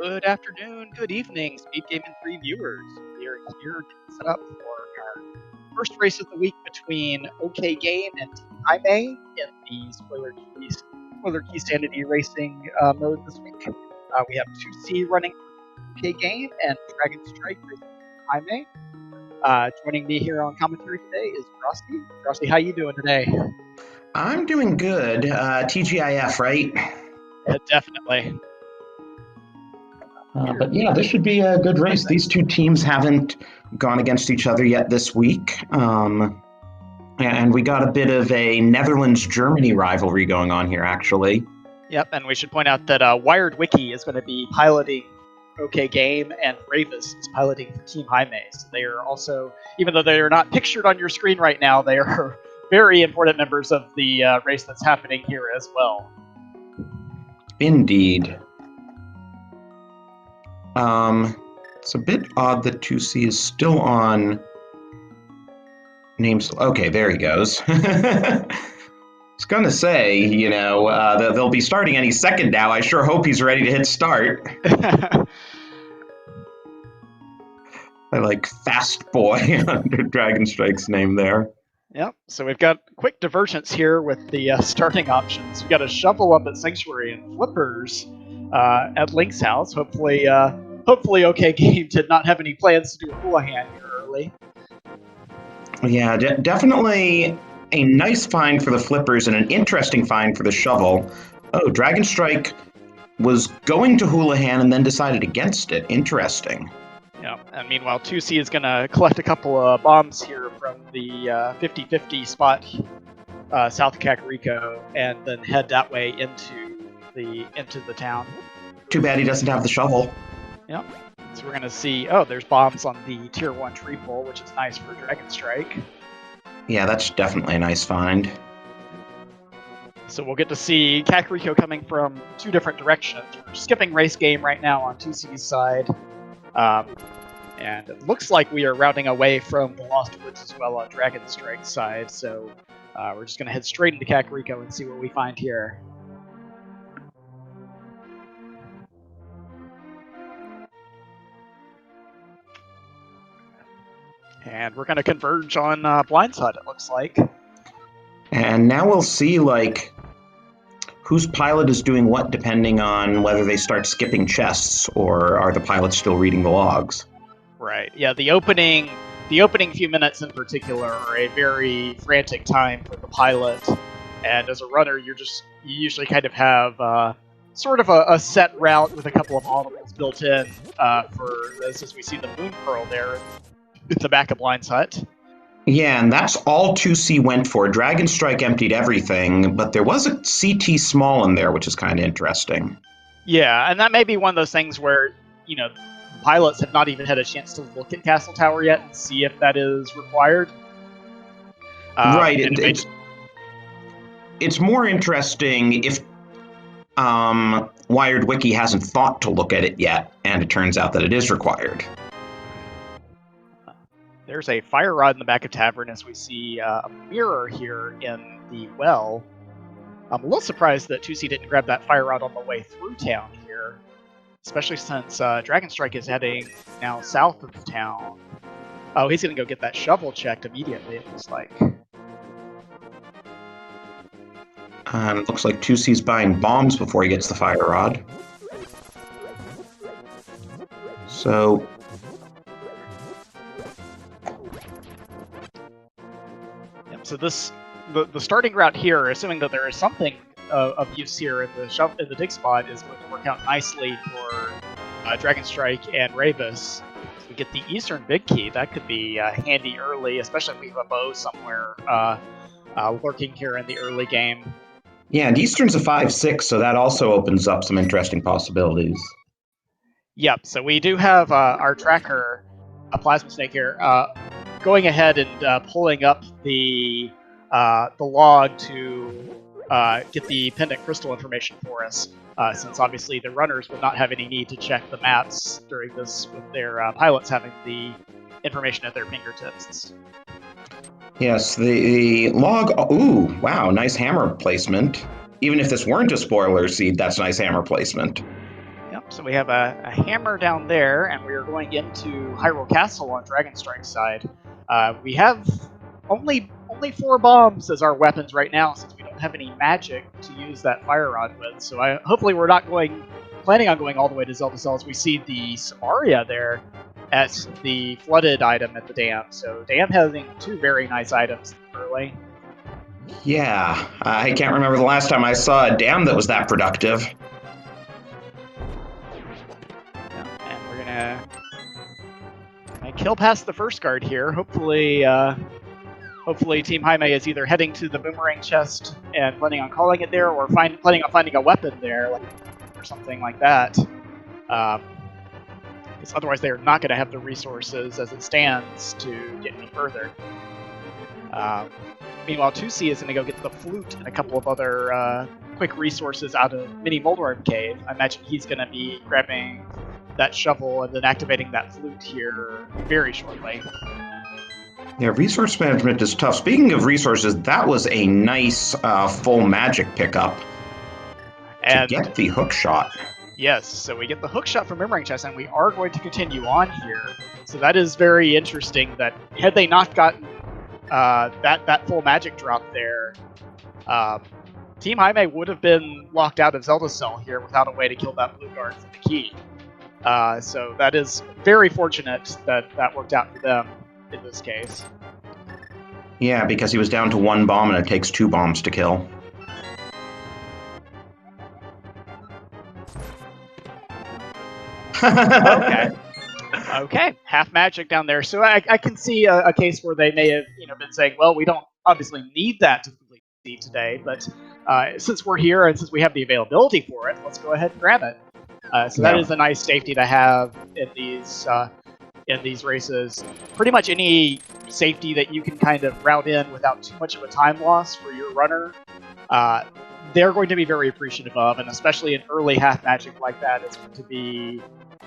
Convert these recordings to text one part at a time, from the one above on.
Good afternoon, good evening, Speed Gaming 3 viewers. We are here to set up for our first race of the week between OK Game and Hime in the spoiler key sanity racing mode this week. We have 2C running OK Game and Dragon Strike racing Hime. Joining me here on commentary today is Frosty. Frosty, how you doing today? I'm doing good. TGIF, right? Yeah, definitely. But yeah, this should be a good race. These two teams haven't gone against each other yet this week. And we got a bit of a Netherlands-Germany rivalry going on here, actually. Yep, and we should point out that Wired Wiki is going to be piloting OK Game, and Ravis is piloting for Team Hime. So they are also, even though they are not pictured on your screen right now, they are very important members of the race that's happening here as well. Indeed. It's a bit odd that 2C is still on names. Okay, there he goes. I was going to say, they'll be starting any second now. I sure hope he's ready to hit start. I like Fast Boy under Dragon Strike's name there. Yep, so we've got quick divergence here with the starting options. We've got a shovel up at Sanctuary and flippers at Link's house. Hopefully OK Game did not have any plans to do a Houlihan here early. Yeah, definitely a nice find for the flippers and an interesting find for the shovel. Oh, Dragon Strike was going to Houlihan and then decided against it. Interesting. Yeah, and meanwhile, 2C is going to collect a couple of bombs here from the 50-50 spot south of Kakariko, and then head that way into the town. Too bad he doesn't have the shovel. Yep. So we're going to see, there's bombs on the Tier 1 tree pole, which is nice for Dragon Strike. Yeah, that's definitely a nice find. So we'll get to see Kakariko coming from two different directions. We're skipping race game right now on 2C's side. And it looks like we are routing away from the Lost Woods as well on Dragon Strike's side, so we're just going to head straight into Kakariko and see what we find here. And we're going to converge on Blindside, it looks like. And now we'll see, whose pilot is doing what depending on whether they start skipping chests or are the pilots still reading the logs. Right. Yeah, the opening few minutes in particular are a very frantic time for the pilot. And as a runner, you usually kind of have sort of a set route with a couple of audibles built in for this, as we see the Moon Pearl there at the back of Blind's hut. Yeah, and that's all 2C went for. Dragon Strike emptied everything, but there was a CT small in there, which is kind of interesting. Yeah, and that may be one of those things where, pilots have not even had a chance to look at Castle Tower yet and see if that is required. Right. It's more interesting if Wired Wiki hasn't thought to look at it yet, and it turns out that it is required. There's a fire rod in the back of Tavern as we see a mirror here in the well. I'm a little surprised that 2C didn't grab that fire rod on the way through town here, especially since Dragon Strike is heading now south of town. Oh, he's going to go get that shovel checked immediately, it looks like. It looks like 2C's buying bombs before he gets the fire rod. So So the starting route here, assuming that there is something of use here in the dig spot, is going to work out nicely for Dragon Strike and Ravis. So we get the Eastern Big Key. That could be handy early, especially if we have a bow somewhere lurking here in the early game. Yeah, and Eastern's a 5-6, so that also opens up some interesting possibilities. Yep, so we do have our tracker, a Plasma Snake here, going ahead and pulling up the log to get the pendant crystal information for us, since obviously the runners would not have any need to check the maps during this with their pilots having the information at their fingertips. Yes, the log. Ooh, wow, nice hammer placement. Even if this weren't a spoiler seed, that's nice hammer placement. Yep, So we have a hammer down there, and we are going into Hyrule Castle on Dragon Strike's side. We have only 4 bombs as our weapons right now, since we don't have any magic to use that fire rod with. So hopefully we're not planning on going all the way to Zelda Cells. We see the Samaria there as the flooded item at the dam. So dam having 2 very nice items early. Yeah, I can't remember the last time I saw a dam that was that productive. And we're gonna kill past the first guard here. Hopefully Team Hime is either heading to the boomerang chest and planning on calling it there, or planning on finding a weapon there, or something like that. Because otherwise they're not going to have the resources as it stands to get any further. Meanwhile, 2C is going to go get the flute and a couple of other quick resources out of Mini Moldworm Cave. I imagine he's going to be grabbing that shovel and then activating that flute here very shortly. Yeah, resource management is tough. Speaking of resources, that was a nice full magic pickup to get the hook shot. Yes, so we get the hook shot from Boomerang Chest, and we are going to continue on here. So that is very interesting that had they not gotten that full magic drop there, Team Hime would have been locked out of Zelda Cell here without a way to kill that blue guard for the key. So that is very fortunate that worked out for them in this case. Yeah, because he was down to 1 bomb and it takes 2 bombs to kill. Okay, half magic down there. So I can see a case where they may have been saying, well, we don't obviously need that to complete the today, but since we're here and since we have the availability for it, let's go ahead and grab it. So that is a nice safety to have in these races. Pretty much any safety that you can kind of route in without too much of a time loss for your runner, they're going to be very appreciative of, and especially an early half magic like that is going to be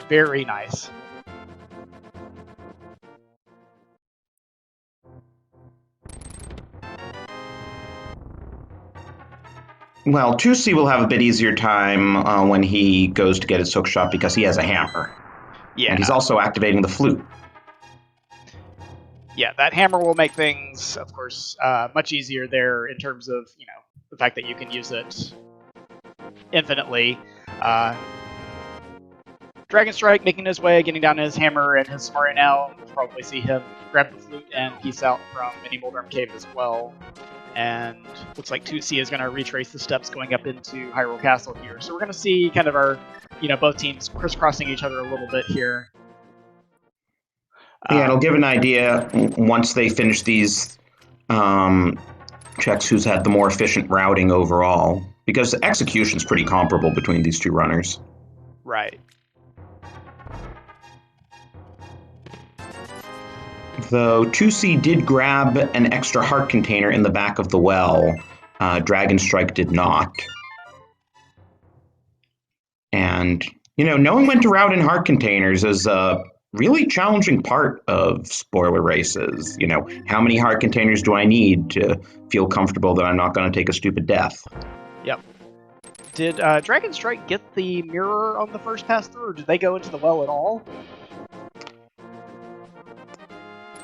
very nice. Well, 2C will have a bit easier time when he goes to get his hook shot because he has a hammer. Yeah. And he's also activating the flute. Yeah, that hammer will make things, of course, much easier there in terms of, the fact that you can use it infinitely. Dragon Strike making his way, getting down his hammer and his Samaria now. We'll probably see him grab the flute and peace out from Mini Moldworm Cave as well. And looks like 2C is going to retrace the steps going up into Hyrule Castle here. So we're going to see kind of our, both teams crisscrossing each other a little bit here. Yeah, it'll give an idea once they finish these checks who's had the more efficient routing overall. Because the execution's pretty comparable between these 2 runners. Right. Though 2C did grab an extra heart container in the back of the well, Dragon Strike did not. And, knowing when to route in heart containers is a really challenging part of spoiler races. How many heart containers do I need to feel comfortable that I'm not going to take a stupid death? Yep. Did Dragon Strike get the mirror on the first pass through, or did they go into the well at all?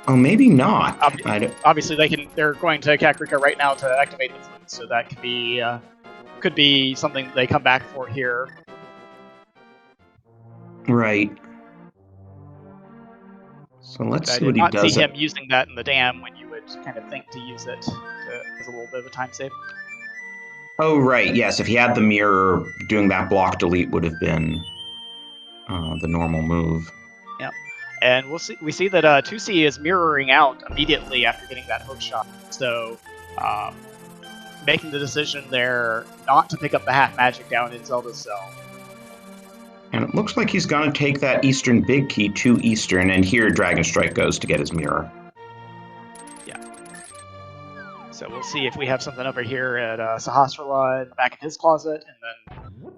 Oh, maybe not. Obviously, they're going to Kakariko right now to activate the flute, so that could be something they come back for here. Right. So let's see what he does. I did not see him using that in the dam when you would kind of think to use it as a little bit of a time save. Oh, right. Yes, if he had the mirror, doing that block delete would have been the normal move. Yep. And we see that 2C is mirroring out immediately after getting that hook shot. So making the decision there not to pick up the half magic down in Zelda Cell. And it looks like he's going to take that Eastern Big Key to Eastern, and here Dragon Strike goes to get his mirror. Yeah. So we'll see if we have something over here at Sahasrara in the back of his closet, and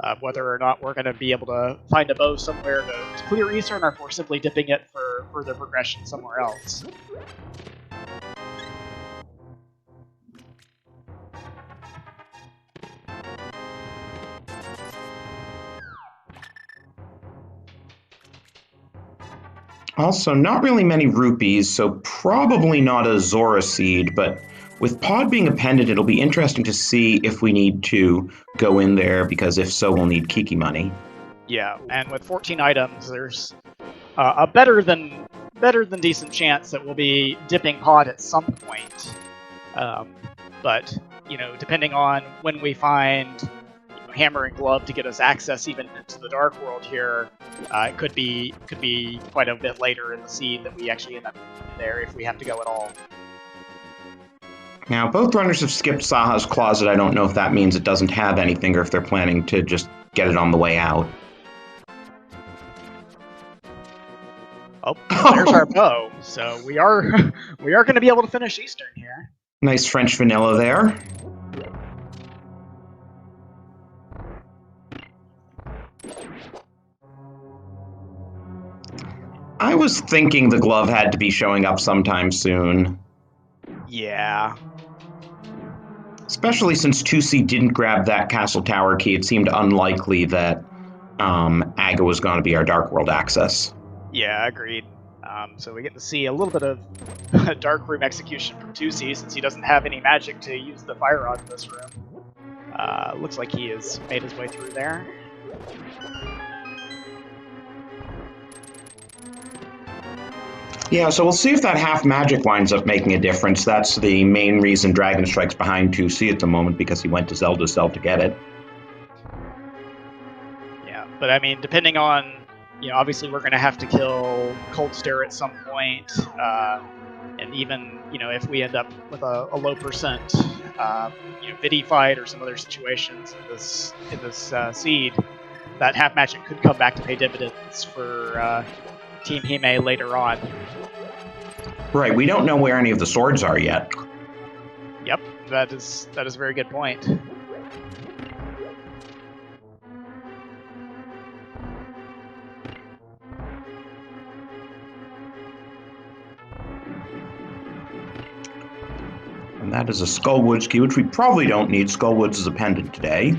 then whether or not we're going to be able to find a bow somewhere to clear Eastern, or if we're simply dipping it for further progression somewhere else. Also, not really many rupees, so probably not a Zora seed, but with Pod being a pendant, it'll be interesting to see if we need to go in there, because if so, we'll need Kiki money. Yeah, and with 14 items, there's a better than decent chance that we'll be dipping Pod at some point. But depending on when we find Hammer and Glove to get us access even into the Dark World here, it could be quite a bit later in the seed that we actually end up there if we have to go at all. Now, both runners have skipped Saha's Closet. I don't know if that means it doesn't have anything or if they're planning to just get it on the way out. Oh, there's our bow. So we are going to be able to finish Eastern here. Nice French vanilla there. I was thinking the glove had to be showing up sometime soon. Yeah. Especially since 2C didn't grab that castle tower key, it seemed unlikely that Aga was going to be our Dark World access. Yeah, agreed. So we get to see a little bit of Dark Room execution from 2C since he doesn't have any magic to use the fire rod in this room. Looks like he has made his way through there. Yeah, so we'll see if that half magic winds up making a difference. That's the main reason Dragon Strike's behind 2C at the moment, because he went to Zelda's Cell to get it. Yeah, but I mean, depending on, obviously we're going to have to kill Cold Stare at some point, and even, if we end up with a low percent, Vidi fight or some other situations in this seed, that half magic could come back to pay dividends for Team Hime later on. Right, we don't know where any of the swords are yet. Yep, that is a very good point. And that is a Skullwoods key, which we probably don't need. Skullwoods is a pendant today.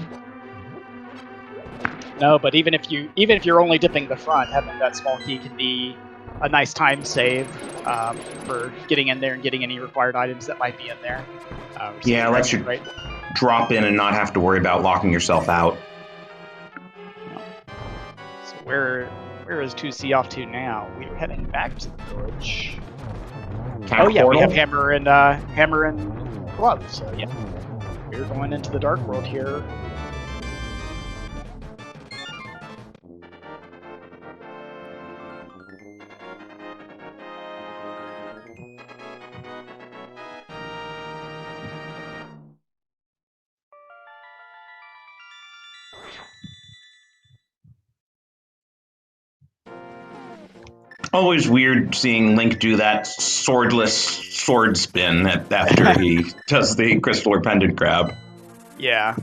No, but even if you're only dipping the front, having that small key can be a nice time save for getting in there and getting any required items that might be in there. Yeah, lets you drop in and not have to worry about locking yourself out. So where is 2C off to now? We're heading back to the village. Oh yeah, we have Hammer and Glove. So yeah, we're going into the Dark World here. Always weird seeing Link do that swordless sword spin after he does the crystal or pendant grab. Yeah.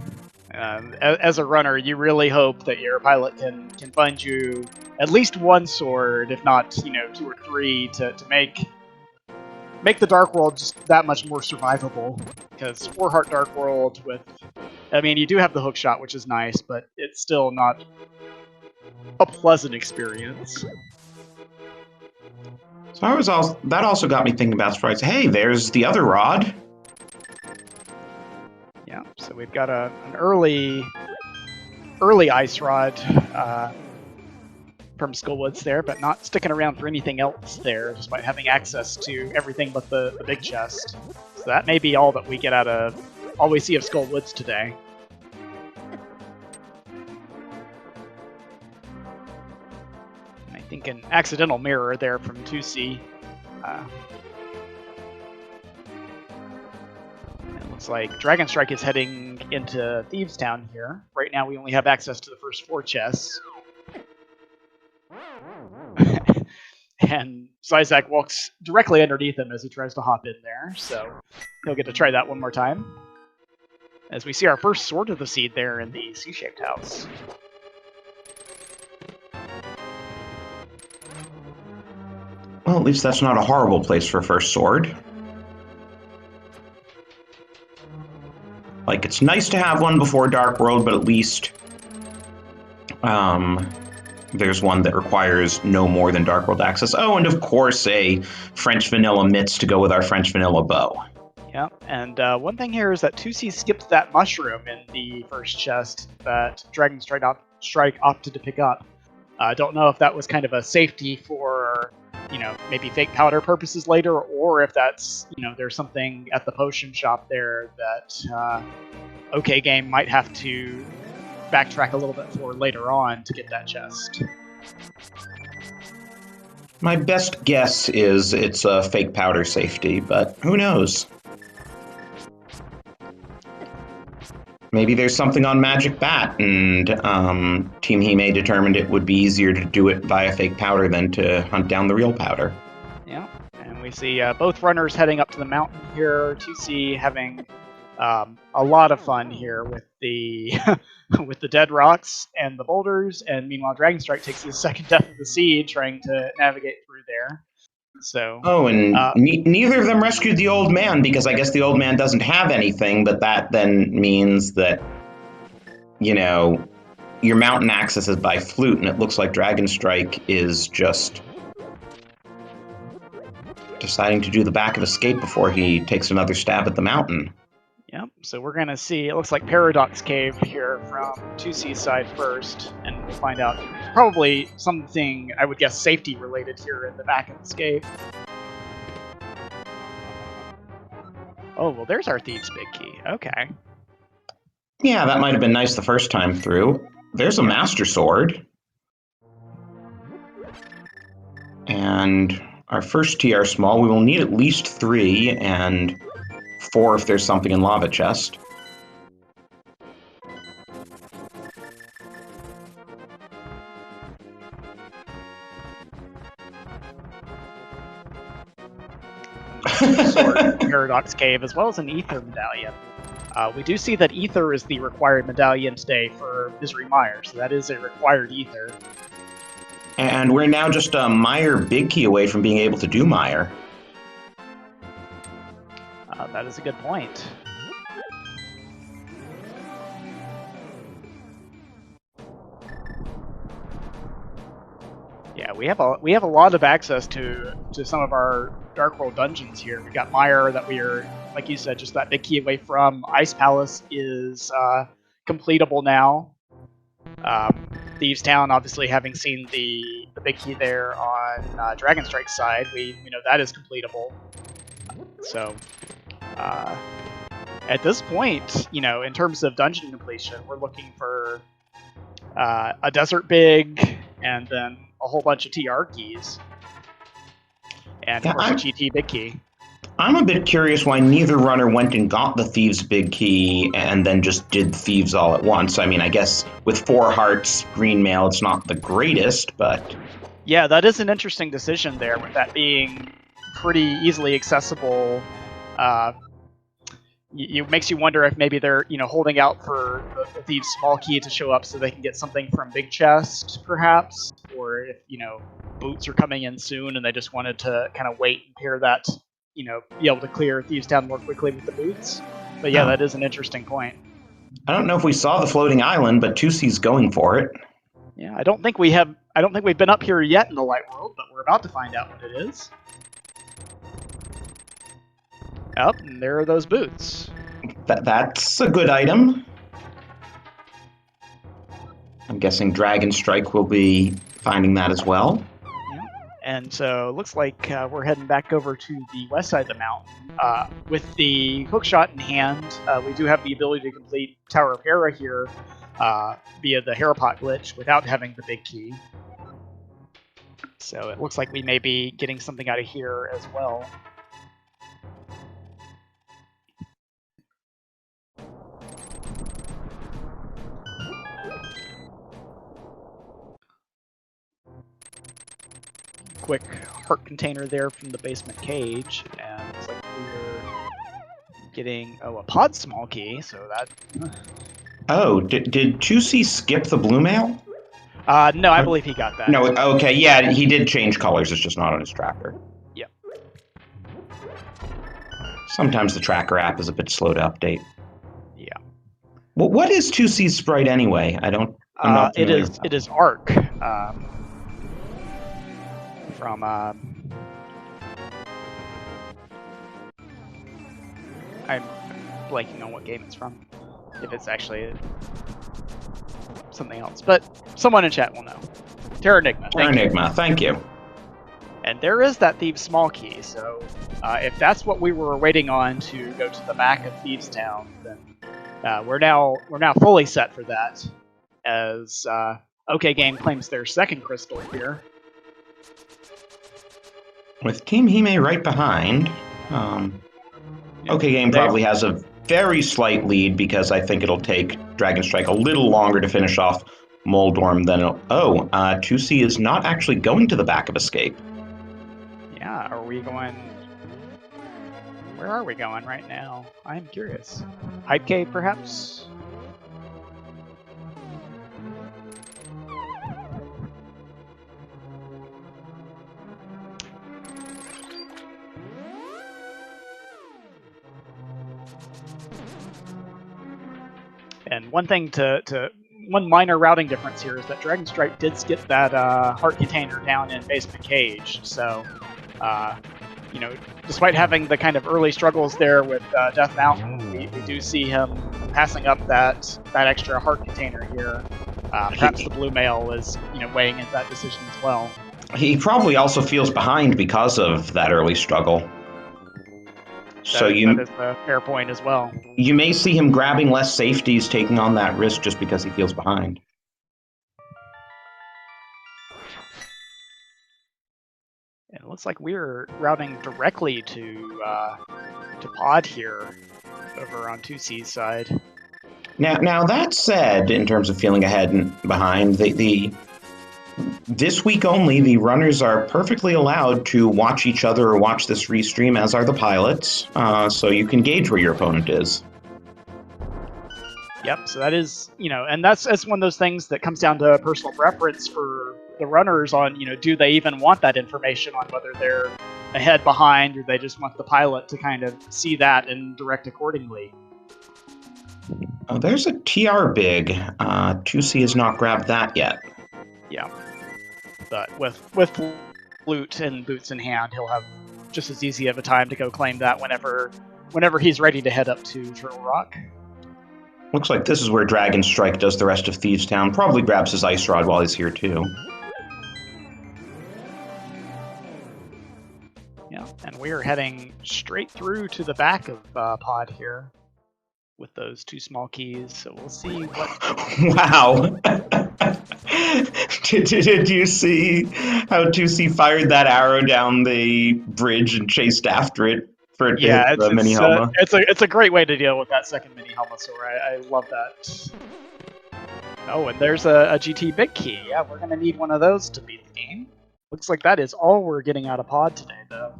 As a runner, you really hope that your pilot can find you at least one sword, if not, 2 or 3, to make the Dark World just that much more survivable. Because 4-Heart Dark World you do have the hook shot, which is nice, but it's still not a pleasant experience. So that also got me thinking about sprites. Hey, there's the other rod. Yeah, so we've got an early ice rod from Skullwoods there, but not sticking around for anything else there, despite having access to everything but the big chest. So that may be all that we get all we see of Skullwoods today. I think an accidental mirror there from 2C. It looks like Dragon Strike is heading into Thieves Town here. Right now we only have access to the first 4 chests. And Zyzak walks directly underneath him as he tries to hop in there, so he'll get to try that one more time. As we see our first Sword of the Seed there in the C-shaped house. Well, at least that's not a horrible place for first sword. Like, it's nice to have one before Dark World, but at least There's one that requires no more than Dark World access. Oh, and of course a French vanilla mitts to go with our French vanilla bow. Yeah, and one thing here is that 2C skipped that mushroom in the first chest that Dragon Strike opted to pick up. I don't know if that was kind of a safety for, maybe fake powder purposes later, or if that's, there's something at the potion shop there that OK Game might have to backtrack a little bit for later on to get that chest. My best guess is it's a fake powder safety, but who knows? Maybe there's something on Magic Bat, and Team Hime determined it would be easier to do it via fake powder than to hunt down the real powder. Yeah, and we see both runners heading up to the mountain here. 2C having a lot of fun here with the with the dead rocks and the boulders, and meanwhile Dragon Strike takes his second death of the sea trying to navigate through there. So neither of them rescued the old man, because I guess the old man doesn't have anything, but that then means that, your mountain access is by flute, and it looks like Dragon Strike is just deciding to do the back of escape before he takes another stab at the mountain. Yep, so we're going to see, it looks like Paradox Cave here from 2C's side first, and we'll find out probably something, I would guess, safety related here in the back of escape. Oh, well, there's our Thieves' Big Key. Okay. Yeah, that might have been nice the first time through. There's a Master Sword. And our first TR small, we will need at least 3, and 4 if there's something in Lava Chest. Sword, Paradox Cave, as well as an Ether medallion. We do see that Ether is the required medallion today for Misery Mire, so that is a required Ether. And we're now just a Mire Big Key away from being able to do Mire. That is a good point. Yeah, we have a lot of access to some of our Dark World dungeons here. We've got Mire that we are, like you said, just that big key away from. Ice Palace is completable now. Thieves Town, obviously, having seen the big key there on Dragon Strike's side, we know that is completable. So at this point, in terms of dungeon completion, we're looking for a Desert Big, and then a whole bunch of TR keys, and of course a GT Big Key. I'm a bit curious why neither runner went and got the Thieves' Big Key and then just did Thieves all at once. I mean, I guess with 4 hearts, green mail, it's not the greatest, but... Yeah, that is an interesting decision there, with that being pretty easily accessible. It makes you wonder if maybe they're, holding out for the Thieves' small key to show up so they can get something from Big Chest, perhaps, or if, boots are coming in soon and they just wanted to kind of wait and pair that, be able to clear Thieves Town more quickly with the boots. But yeah, that is an interesting point. I don't know if we saw the floating island, but 2C's going for it. Yeah, I don't think we've been up here yet in the Light World, but we're about to find out what it is. Oh, and there are those boots. That's a good item. I'm guessing Dragon Strike will be finding that as well. Yeah. And so it looks like we're heading back over to the west side of the mountain. With the hookshot in hand, we do have the ability to complete Tower of Hera here via the Herapot glitch without having the big key. So it looks like we may be getting something out of here as well. Quick heart container there from the basement cage, and looks like we're getting a pod small key, so that... Oh, did 2C skip the blue mail? No, I believe he got that. No, okay, yeah, he did change colors, it's just not on his tracker. Yep. Sometimes the tracker app is a bit slow to update. Yeah. Well, what is 2C's sprite anyway? I don't... I'm not familiar with It that. is Arc from. I'm blanking on what game it's from. If it's actually something else, but someone in chat will know. Terranigma. Terranigma, thank you. And there is that Thieves' Small Key, so if that's what we were waiting on to go to the back of Thieves' Town, then we're now fully set for that. As OK Game claims their second crystal here. With Team Hime right behind, OK Game probably has a very slight lead because I think it'll take Dragon Strike a little longer to finish off Moldorm than... 2C is not actually going to the back of Escape. Yeah, are we going... Where are we going right now? I'm curious. Hype K, perhaps? And one thing one minor routing difference here is that Dragon Strike did skip that heart container down in Basement Cage, so you know, despite having the kind of early struggles there with Death Mountain, we do see him passing up that extra heart container here. Perhaps the blue mail is weighing into that decision as well. He probably also feels behind because of that early struggle. That is a fair point as well. You may see him grabbing less safeties, taking on that risk just because he feels behind. And it looks like we're routing directly to Pod here, over on 2C's side. Now that said, in terms of feeling ahead and behind, this week only, the runners are perfectly allowed to watch each other or watch this restream, as are the pilots, so you can gauge where your opponent is. Yep, so that is, and that's one of those things that comes down to personal preference for the runners on, do they even want that information on whether they're ahead, behind, or they just want the pilot to kind of see that and direct accordingly. Oh, there's a TR big. 2C has not grabbed that yet. Yeah, but with flute and boots in hand, he'll have just as easy of a time to go claim that whenever he's ready to head up to Turtle Rock. Looks like this is where Dragon Strike does the rest of Thieves Town. Probably grabs his Ice Rod while he's here too. Yeah, and we are heading straight through to the back of Pod here with those two small keys, so we'll see what... Wow! Did you see how 2C fired that arrow down the bridge and chased after it for it to hit the mini Helma? It's a great way to deal with that second mini Helmasaur. I love that. Oh, and there's a GT big key. Yeah, we're gonna need one of those to beat the game. Looks like that is all we're getting out of Pod today, though.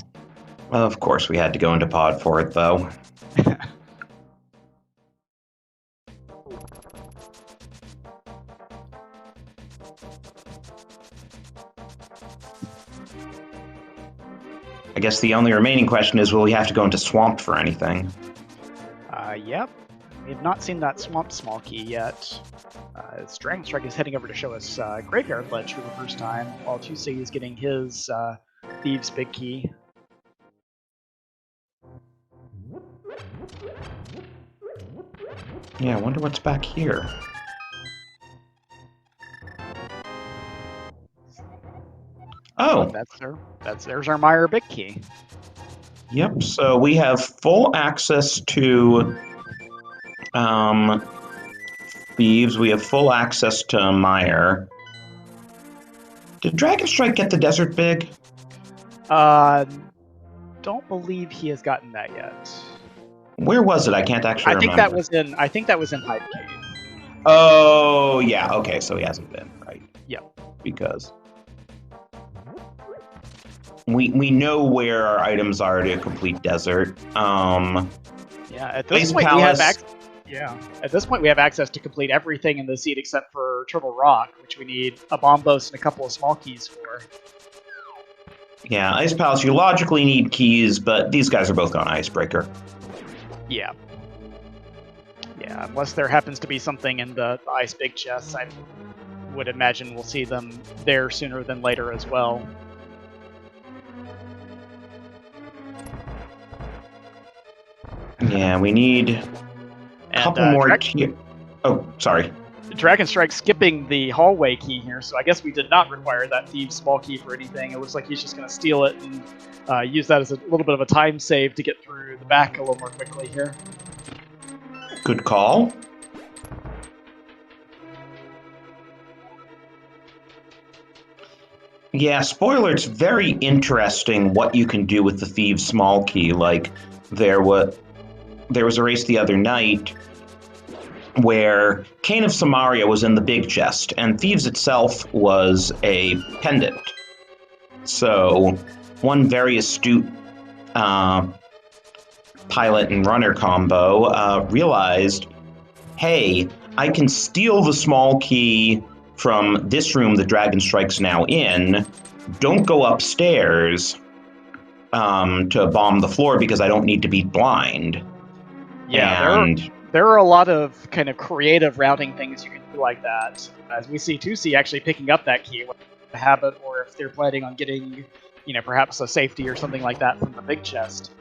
Well, of course we had to go into Pod for it, though. I guess the only remaining question is, will we have to go into Swamp for anything? Yep. We have not seen that Swamp small key yet. As Dragon Strike is heading over to show us Graveyard Ledge for the first time, while 2C is getting his Thieves big key. Yeah, I wonder what's back here. Oh! There's our Meyer big key. Yep, so we have full access to Thieves, we have full access to Meyer. Did Dragon Strike get the Desert Big? Don't believe he has gotten that yet. Where was it? I can't actually remember. I think that was in Hype Cave. Oh, yeah, okay, so he hasn't been, right? Yep. Because we know where our items are to complete Desert. Yeah, at this point we have access to complete everything in the seed except for Turtle Rock, which we need a Bombos and a couple of small keys for. Yeah, Ice Palace, you logically need keys, but these guys are both on Icebreaker. Yeah. Yeah, unless there happens to be something in the Ice Big Chest. would imagine we'll see them there sooner than later as well. Yeah, we need a couple more tier. Oh, sorry. Dragon Strike skipping the hallway key here, so I guess we did not require that Thieves' small key for anything. It looks like he's just going to steal it and use that as a little bit of a time save to get through the back a little more quickly here. Good call. Yeah, spoiler, it's very interesting what you can do with the Thieves' small key. Like, there was a race the other night where Cane of Samaria was in the big chest, and Thieves itself was a pendant. So, one very astute pilot and runner combo realized, hey, I can steal the small key from this room the Dragon Strike's now in. Don't go upstairs to bomb the floor because I don't need to be blind. Yeah, there are a lot of kind of creative routing things you can do like that. As we see 2C actually picking up that key, whether it's a habit or if they're planning on getting, perhaps a safety or something like that from the big chest.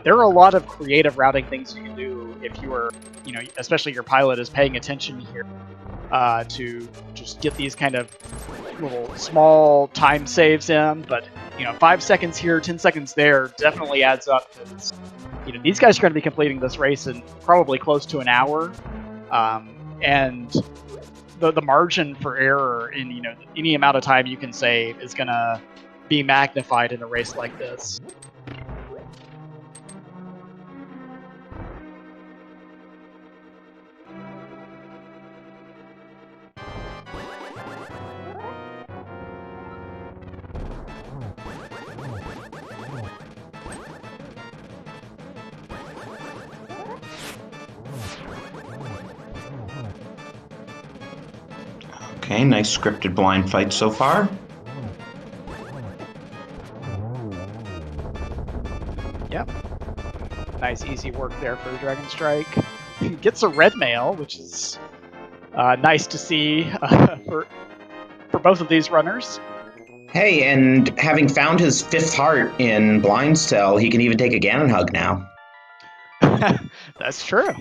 There are a lot of creative routing things you can do if you are, especially your pilot is paying attention here to just get these kind of little small time saves in. But 5 seconds here, 10 seconds there definitely adds up. These guys are going to be completing this race in probably close to an hour, and the margin for error in any amount of time you can save is going to be magnified in a race like this. Okay, nice scripted blind fight so far. Yep. Nice easy work there for Dragon Strike. He gets a red mail, which is nice to see for both of these runners. Hey, and having found his 5th heart in Blind Cell, he can even take a Ganon hug now. That's true.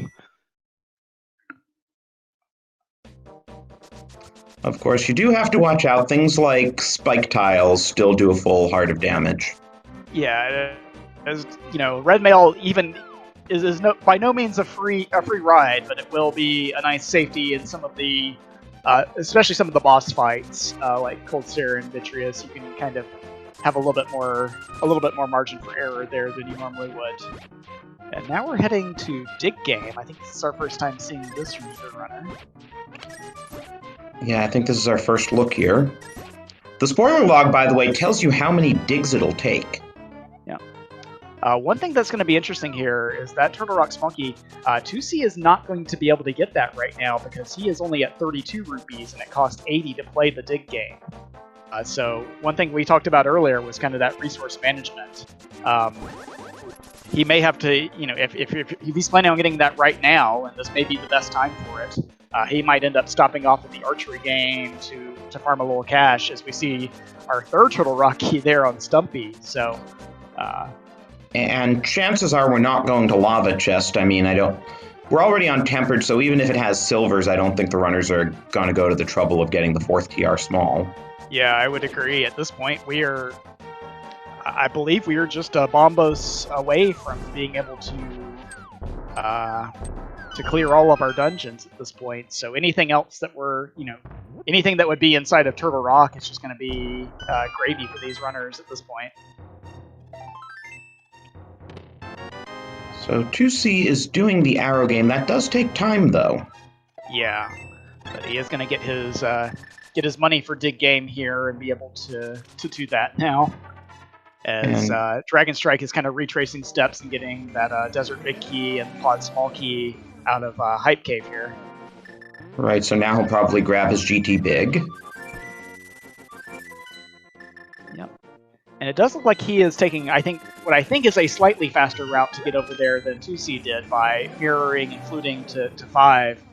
Of course, you do have to watch out. Things like spike tiles still do a full heart of damage. Yeah, as red mail even is by no means a free ride, but it will be a nice safety in some of the, especially some of the boss fights like Cold Stare and Vitreous. You can kind of have a little bit more margin for error there than you normally would. And now we're heading to Dig Game. I think this is our first time seeing this from either runner. Yeah, I think this is our first look here. The spoiler log, by the way, tells you how many digs it'll take. Yeah. One thing that's going to be interesting here is that Turtle Rock's Monkey, 2C is not going to be able to get that right now because he is only at 32 rupees and it costs 80 to play the Dig Game. So one thing we talked about earlier was kind of that resource management. He may have to, if he's planning on getting that right now, and this may be the best time for it, he might end up stopping off at the archery game to farm a little cash, as we see our third Turtle Rock key there on Stumpy. So, and chances are we're not going to Lava Chest. I mean, we're already on Tempered, so even if it has silvers, I don't think the runners are going to go to the trouble of getting the 4th TR small. Yeah, I would agree. At this point, I believe we are just bombos away from being able to clear all of our dungeons at this point. So anything else that anything that would be inside of Turtle Rock is just going to be gravy for these runners at this point. So 2C is doing the arrow game. That does take time, though. Yeah, but he is going to get his money for Dig Game here and be able to do that now. As Dragon Strike is kind of retracing steps and getting that Desert Big Key and Pod Small Key out of Hype Cave here. Right, so now he'll probably grab his GT Big. Yep. And it does look like he is taking, what I think is a slightly faster route to get over there than 2C did by mirroring and fluting to 5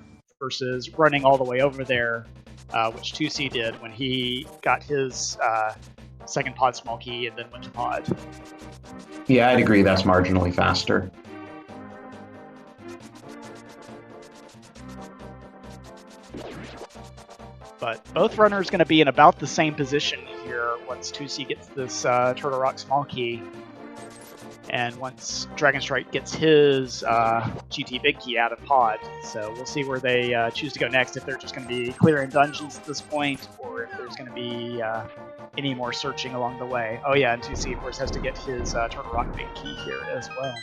versus running all the way over there which 2C did when he got his second pod small key and then went to pod. Yeah, I'd agree that's marginally faster. But both runners going to be in about the same position here once 2C gets this Turtle Rock small key. And once Dragon Strike gets his GT big key out of pod. So we'll see where they choose to go next, if they're just going to be clearing dungeons at this point, or if there's going to be any more searching along the way. Oh yeah, and 2C, of course, has to get his Turtle Rock big key here as well.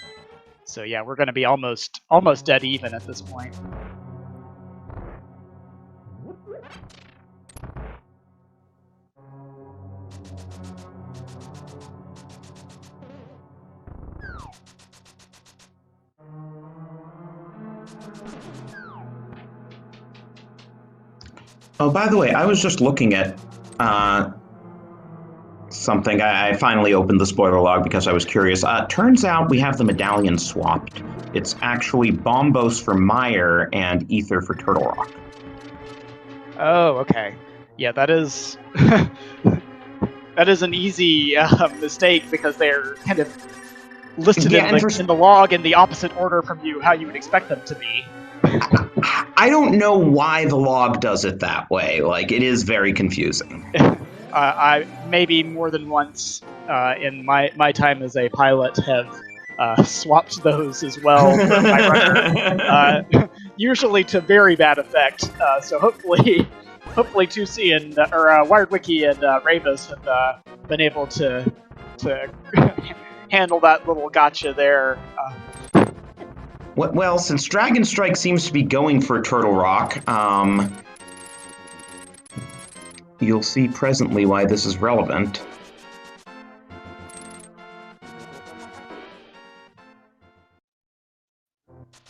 So yeah, we're going to be almost dead even at this point. Oh, by the way, I was just looking at something. I finally opened the spoiler log because I was curious. Turns out we have the medallion swapped. It's actually Bombos for Meyer and Ether for Turtle Rock. Oh, okay. Yeah, that is that is an easy mistake, because they're kind of listed in the log in the opposite order from how you would expect them to be. I don't know why the log does it that way. Like, it is very confusing. I maybe more than once in my time as a pilot have swapped those as well for my runner, usually to very bad effect. So hopefully 2C and or Wired Wiki and Ravis have been able to handle that little gotcha there. Well, since Dragon Strike seems to be going for Turtle Rock, you'll see presently why this is relevant.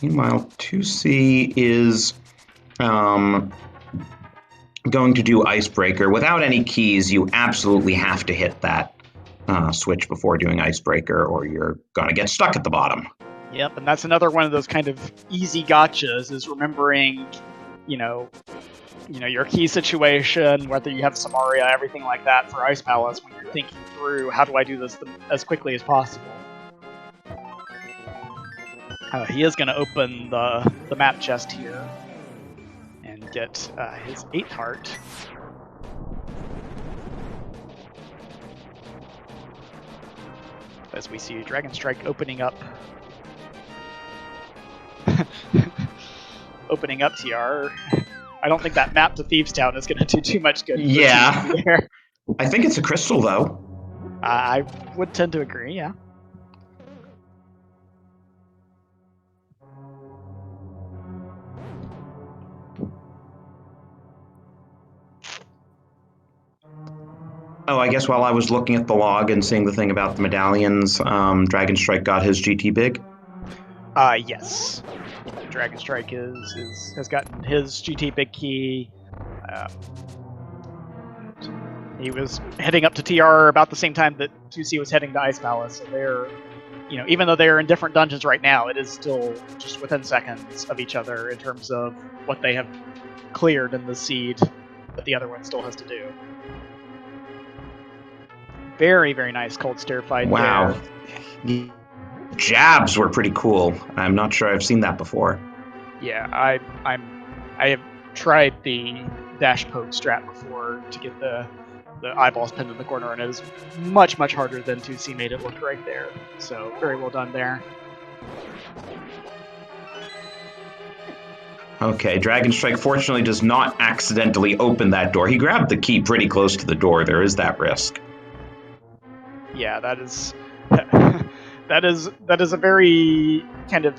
Meanwhile, 2C is going to do Icebreaker. Without any keys, you absolutely have to hit that switch before doing Icebreaker, or you're going to get stuck at the bottom. Yep, and that's another one of those kind of easy gotchas, is remembering, your key situation, whether you have Samaria, everything like that for Ice Palace, when you're thinking through, how do I do this as quickly as possible? He is going to open the map chest here and get his 8th heart. As we see Dragon Strike opening up TR. I don't think that map to Thieves Town is going to do too much good. Yeah. I think it's a crystal, though. I would tend to agree, yeah. Oh, I guess while I was looking at the log and seeing the thing about the medallions, Dragon Strike got his GT big? Yes. Dragon Strike has gotten his GT big key. He was heading up to TR about the same time that 2C was heading to Ice Palace, so they're, even though they're in different dungeons right now, it is still just within seconds of each other in terms of what they have cleared in the seed that the other one still has to do. Very, very nice cold stare fight. Wow. There. Jabs were pretty cool. I'm not sure I've seen that before. Yeah, I have tried the dash poke strat before to get the eyeballs pinned in the corner, and it is much, much harder than 2C made it look right there. So very well done there. Okay, Dragon Strike fortunately does not accidentally open that door. He grabbed the key pretty close to the door. There is that risk. Yeah, that is that is a very kind of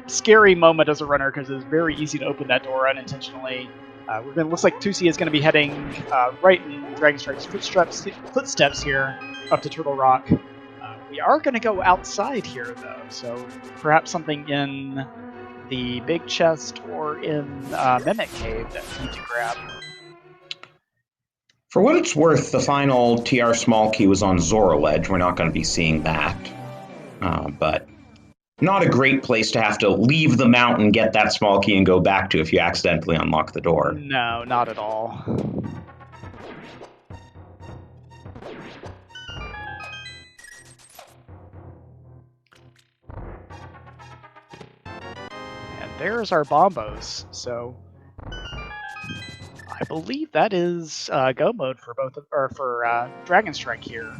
scary moment as a runner, because it's very easy to open that door unintentionally. Looks like 2C is going to be heading right in Dragon Strike's footsteps here up to Turtle Rock. We are going to go outside here, though, so perhaps something in the big chest or in Mimic Cave that we need to grab. For what it's worth, the final TR small key was on Zora Ledge. We're not going to be seeing that, but not a great place to have to leave the mountain, get that small key, and go back to if you accidentally unlock the door. No, not at all. And there's our bombos. So I believe that is go mode for both for Dragon Strike here.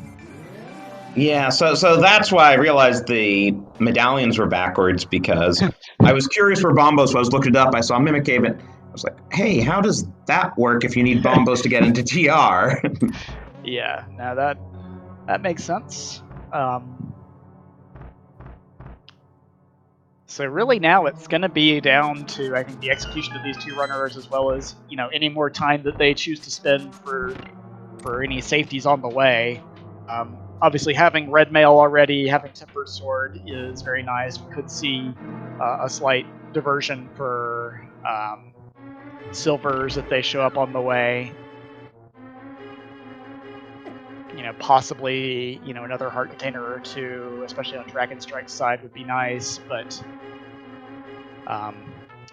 Yeah, so that's why I realized the medallions were backwards, because I was curious for bombos, so I was looking it up. I saw Mimic Cave, and I was like, hey, how does that work if you need bombos to get into TR? Yeah, now that makes sense. So really now it's going to be down to, I think, the execution of these two runners, as well as, you know, any more time that they choose to spend for any safeties on the way. Obviously, having red mail already, having tempered sword is very nice. We could see a slight diversion for silvers if they show up on the way. You know, possibly, you know, another heart container or two, especially on Dragon Strike's side, would be nice. But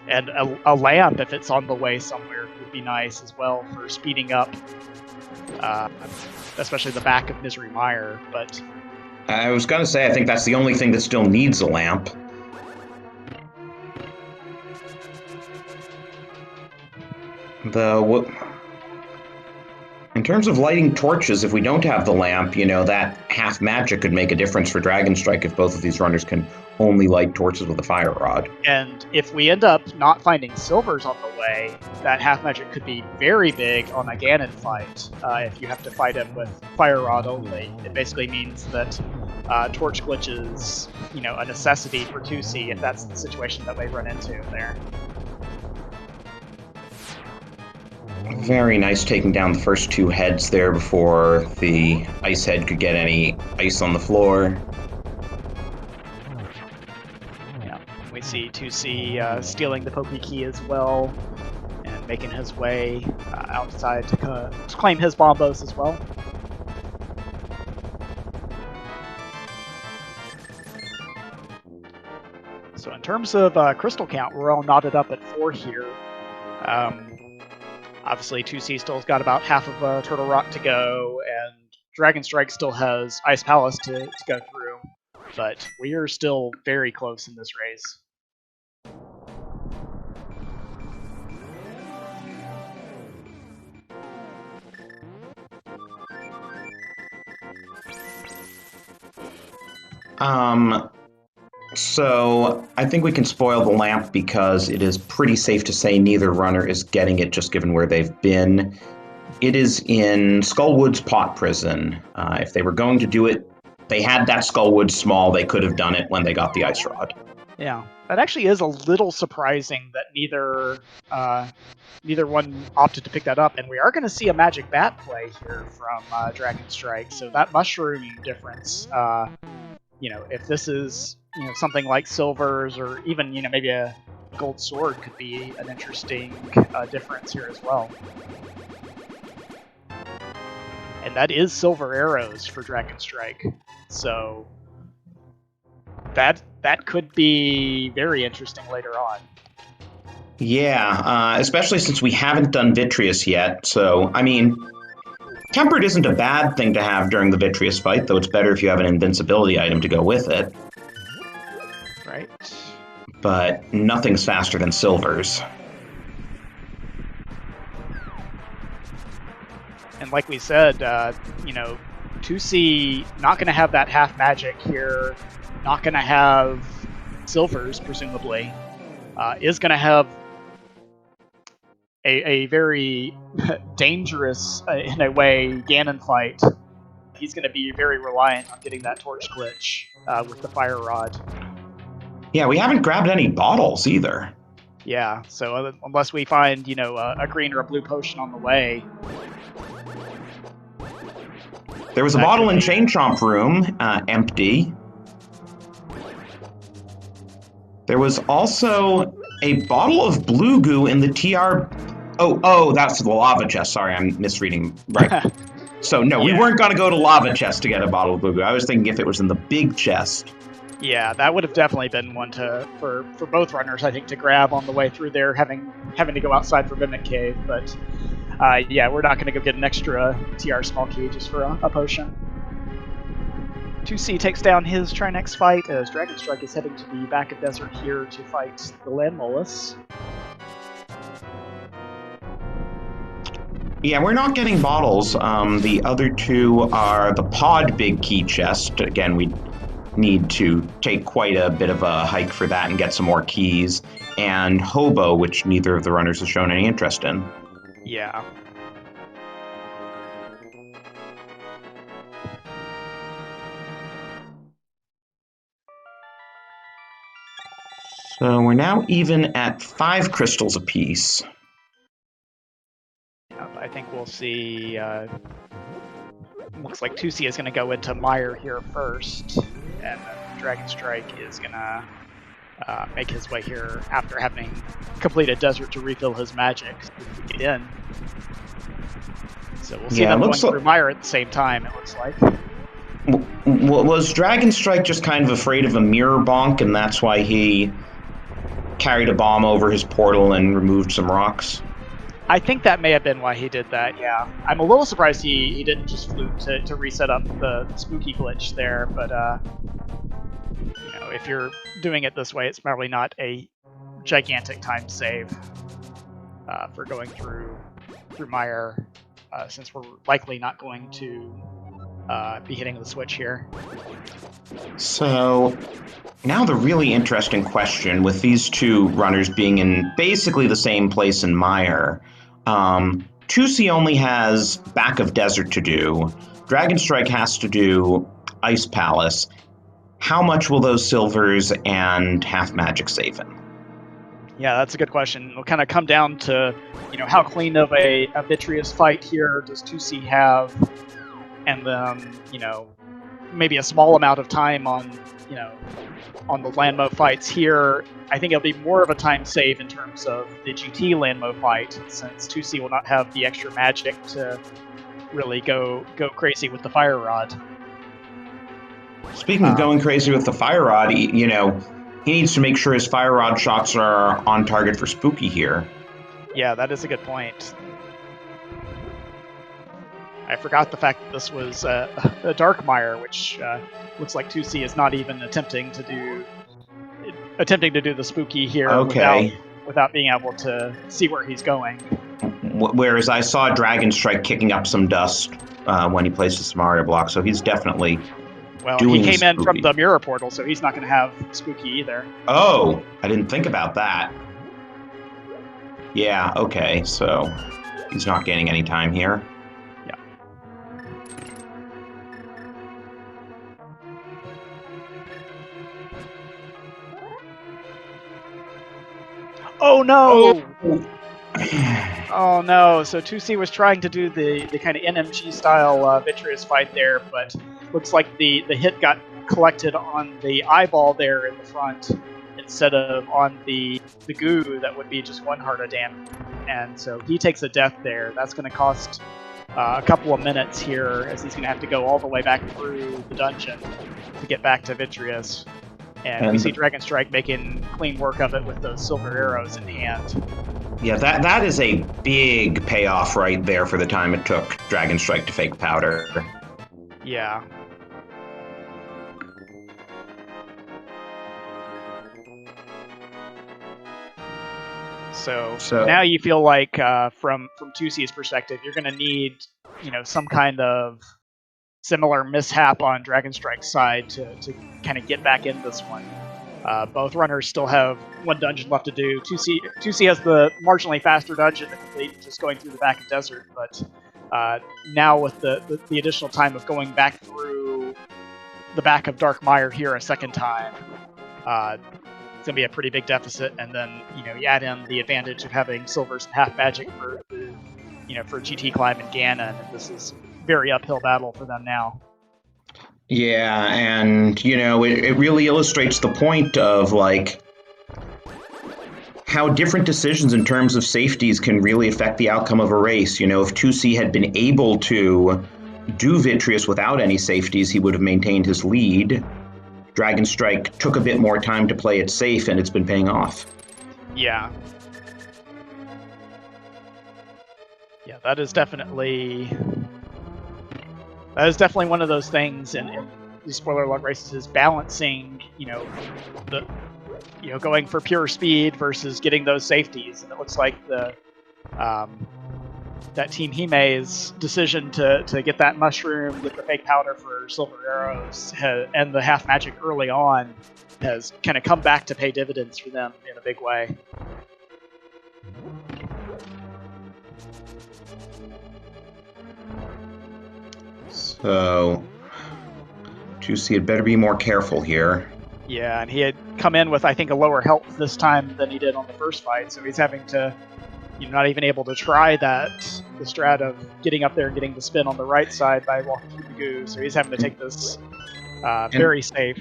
and a lamp, if it's on the way somewhere, would be nice as well for speeding up, especially the back of Misery Mire. But I was going to say, I think that's the only thing that still needs a lamp. In terms of lighting torches, if we don't have the lamp, you know, that half magic could make a difference for Dragon Strike if both of these runners can only light torches with a fire rod. And if we end up not finding silvers on the way, that half magic could be very big on a Ganon fight. If you have to fight him with fire rod only, it basically means that torch glitch is, you know, a necessity for 2C if that's the situation that they run into there. Very nice taking down the first two heads there before the ice head could get any ice on the floor. Yeah, we see 2C stealing the Poke Key as well, and making his way outside to claim his bombos as well. So in terms of crystal count, we're all knotted up at 4 here. Obviously, 2C still's got about half of Turtle Rock to go, and Dragon Strike still has Ice Palace to go through, but we are still very close in this race. So I think we can spoil the lamp because it is pretty safe to say neither runner is getting it, just given where they've been. It is in Skullwood's pot prison. If they were going to do it, they had that Skullwood small. They could have done it when they got the ice rod. Yeah, that actually is a little surprising that neither one opted to pick that up, and we are going to see a magic bat play here from Dragon Strike. So that mushroom difference, you know, if this is, you know, something like silvers or even, you know, maybe a gold sword could be an interesting difference here as well. And that is silver arrows for Dragon Strike, so that could be very interesting later on. Yeah, especially since we haven't done Vitreous yet. So, I mean, Tempered isn't a bad thing to have during the Vitreous fight, though it's better if you have an invincibility item to go with it. Right. But nothing's faster than Silvers. And like we said, you know, 2C not going to have that half magic here, not going to have silvers, presumably, is going to have a very dangerous, in a way, Ganon fight. He's going to be very reliant on getting that torch glitch with the fire rod. Yeah, we haven't grabbed any bottles either. Yeah, so unless we find, you know, a green or a blue potion on the way. There was a bottle in Chain Chomp room, empty. There was also a bottle of blue goo in the TR. Oh, that's the lava chest. Sorry, I'm misreading. Right. So no, we weren't going to go to lava chest to get a bottle of blue goo. I was thinking if it was in the big chest. Yeah, that would have definitely been one for both runners, I think, to grab on the way through there, having to go outside for Mimic Cave. But yeah, we're not going to go get an extra TR small key just for a potion. 2C takes down his Trinex fight as Dragon Strike is heading to the back of desert here to fight the Land Molus. Yeah, we're not getting bottles. The other two are the pod big key chest. Again, we need to take quite a bit of a hike for that and get some more keys. And Hobo, which neither of the runners has shown any interest in. Yeah. So we're now even at 5 crystals apiece. I think we'll see. Looks like 2C is going to go into Mire here first, and Dragon Strike is going to make his way here after having completed Desert to refill his magic to get in. So we'll see them going through Mire at the same time, it looks like. Was Dragon Strike just kind of afraid of a mirror bonk, and that's why he carried a bomb over his portal and removed some rocks? I think that may have been why he did that, yeah. I'm a little surprised he didn't just fluke to reset up the spooky glitch there, but you know, if you're doing it this way, it's probably not a gigantic time save for going through Mire, since we're likely not going to be hitting the switch here. So now the really interesting question, with these two runners being in basically the same place in Mire, 2C only has Back of Desert to do. Dragon Strike has to do Ice Palace. How much will those silvers and half magic save him? Yeah, that's a good question. It'll kind of come down to, you know, how clean of a Vitreous fight here does 2C have, and then, you know, maybe a small amount of time on, you know, on the Landmo fights here. I think it'll be more of a time save in terms of the GT Landmo fight, since 2C will not have the extra magic to really go crazy with the Fire Rod. Speaking of going crazy with the Fire Rod, you know, he needs to make sure his Fire Rod shots are on target for Spooky here. Yeah, that is a good point. I forgot the fact that this was a Dark Mire, which looks like 2C is not even attempting to do the spooky here, without being able to see where he's going. Whereas I saw Dragon Strike kicking up some dust when he placed the Samaria block, so he's definitely doing he came spooky. in from the mirror portal, so he's not going to have spooky either. Oh, I didn't think about that. Yeah, okay, so he's not gaining any time here. Yeah. Oh no! Oh no, so 2C was trying to do the kind of NMG style Vitreous fight there, but looks like the hit got collected on the eyeball there in the front instead of on the goo that would be just 1 heart of damage. And so he takes a death there. That's going to cost a couple of minutes here, as he's going to have to go all the way back through the dungeon to get back to Vitreous. And we see Dragon Strike making clean work of it with those silver arrows in hand. Yeah, that is a big payoff right there for the time it took Dragon Strike to fake powder. Yeah. So now you feel like, from 2C's perspective, you're going to need, you know, some kind of similar mishap on Dragon Strike's side to kind of get back in this one. Both runners still have 1 dungeon left to do. 2C has the marginally faster dungeon to complete, just going through the back of desert, but now with the additional time of going back through the back of Dark Mire here a second time, it's going to be a pretty big deficit, and then, you know, you add in the advantage of having silvers and half magic for GT Climb and Ganon, and this is a very uphill battle for them now. Yeah, and, you know, it really illustrates the point of, like, how different decisions in terms of safeties can really affect the outcome of a race. You know, if 2C had been able to do Vitreous without any safeties, he would have maintained his lead. Dragon Strike took a bit more time to play it safe, and it's been paying off. Yeah. Yeah, that is definitely one of those things in these spoiler alert races, is balancing, going for pure speed versus getting those safeties. And it looks like that Team Hime's decision to get that mushroom, get the fake powder for silver arrows, and the half magic early on has kind of come back to pay dividends for them in a big way. So, 2C had better be more careful here. Yeah, and he had come in with, I think, a lower health this time than he did on the first fight, so he's having to, not even able to try the strat of getting up there and getting the spin on the right side by walking through the goo, so he's having to take this very safe.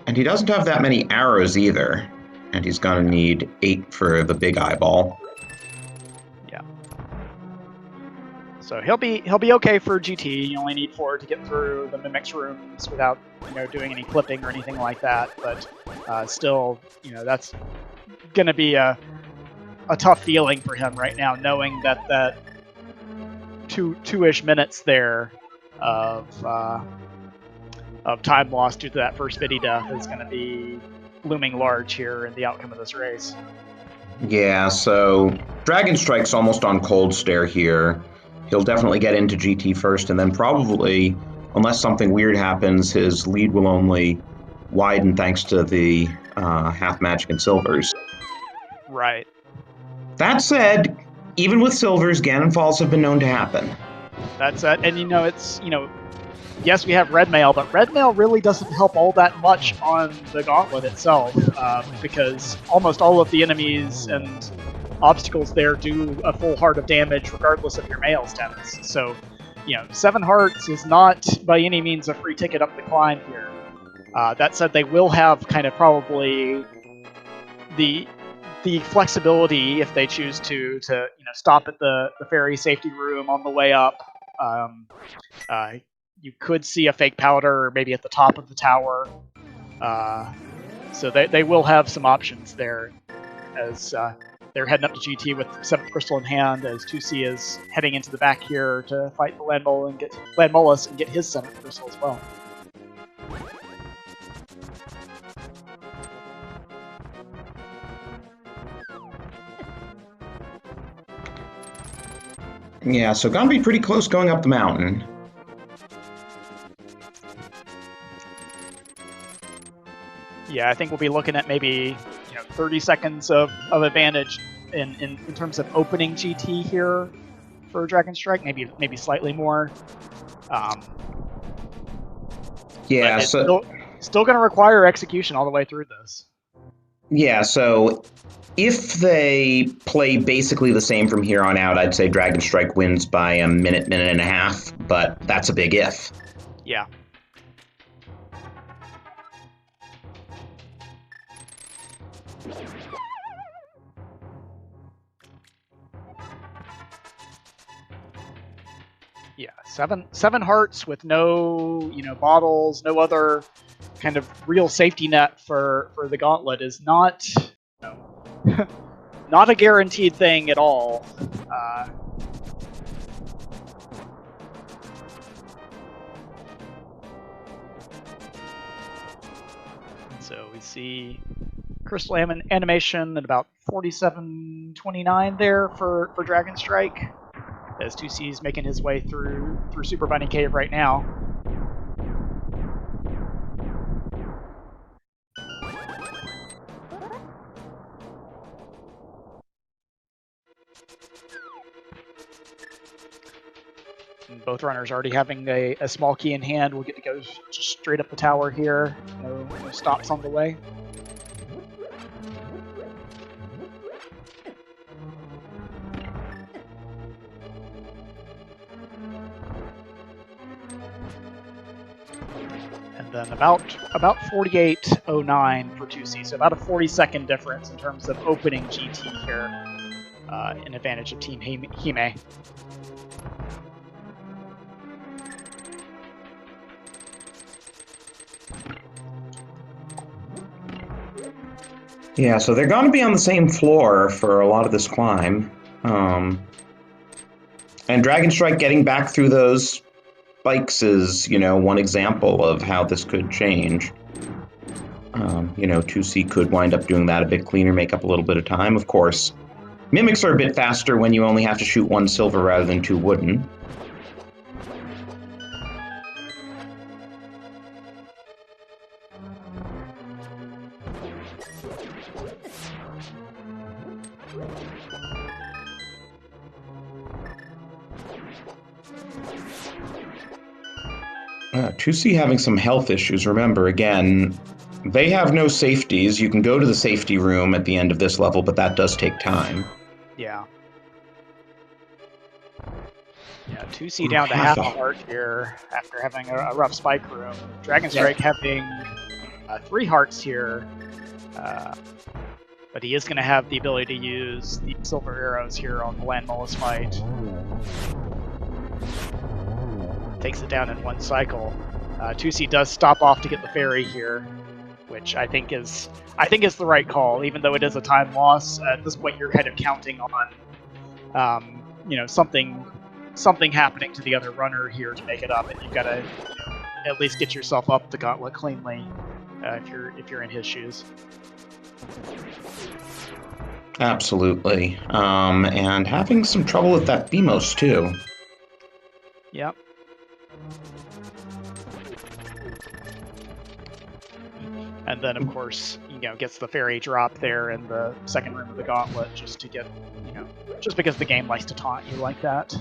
And he doesn't have that many arrows either, and he's gonna need 8 for the big eyeball. Yeah. So he'll be okay for GT. You only need 4 to get through the Mimic's rooms without doing any clipping or anything like that. But still, that's gonna be a tough feeling for him right now, knowing that two-ish minutes there of time lost due to that first Biddy death is going to be looming large here in the outcome of this race. Yeah, so Dragon Strike's almost on cold stare here. He'll definitely get into GT first, and then probably, unless something weird happens, his lead will only widen thanks to the half magic and silvers. Right. That said, even with silvers, Ganon falls have been known to happen. That's it. And it's yes, we have red mail, but red mail really doesn't help all that much on the gauntlet itself, because almost all of the enemies and obstacles there do a full heart of damage regardless of your mail status. So, 7 hearts is not by any means a free ticket up the climb here. That said, they will have kind of probably the flexibility if they choose to stop at the fairy safety room on the way up. You could see a fake powder maybe at the top of the tower. So they will have some options there as they're heading up to GT with 7th Crystal in hand, as 2C is heading into the back here to fight the Landmolus and get his 7th Crystal as well. Yeah, so gonna be pretty close going up the mountain. Yeah, I think we'll be looking at maybe 30 seconds of advantage in terms of opening GT here for Dragon Strike, maybe slightly more. Yeah, so still going to require execution all the way through this. Yeah, so if they play basically the same from here on out, I'd say Dragon Strike wins by a minute and a half, but that's a big if. Yeah. Yeah, seven hearts with no bottles, no other kind of real safety net for the gauntlet is not not a guaranteed thing at all. So we see crystal animation at about 47:29 there for Dragon Strike, as 2C is making his way through Super Bunny Cave right now. And both runners already having a small key in hand. We'll get to go just straight up the tower here. No stops on the way. And then about 48:09 for 2C, so about a 40-second difference in terms of opening GT here, in advantage of Team Hime. Yeah, so they're going to be on the same floor for a lot of this climb. And Dragon Strike getting back through those spikes is, one example of how this could change. 2C could wind up doing that a bit cleaner, make up a little bit of time. Of course, Mimics are a bit faster when you only have to shoot 1 silver rather than 2 wooden. 2C having some health issues. Remember, again, they have no safeties. You can go to the safety room at the end of this level, but that does take time. Yeah. Yeah, 2C down to half a heart here after having a rough spike room. Dragon Strike having 3 hearts here, but he is going to have the ability to use the silver arrows here on the Land Mollusk fight. Takes it down in 1 cycle. 2C does stop off to get the fairy here, which I think is the right call, even though it is a time loss. At this point, you're kind of counting on, something happening to the other runner here to make it up, and you've got to at least get yourself up the gauntlet cleanly if you're in his shoes. Absolutely, and having some trouble with that Bemos too. Yep. And then, of course, gets the fairy drop there in the second room of the gauntlet just to get, just because the game likes to taunt you like that.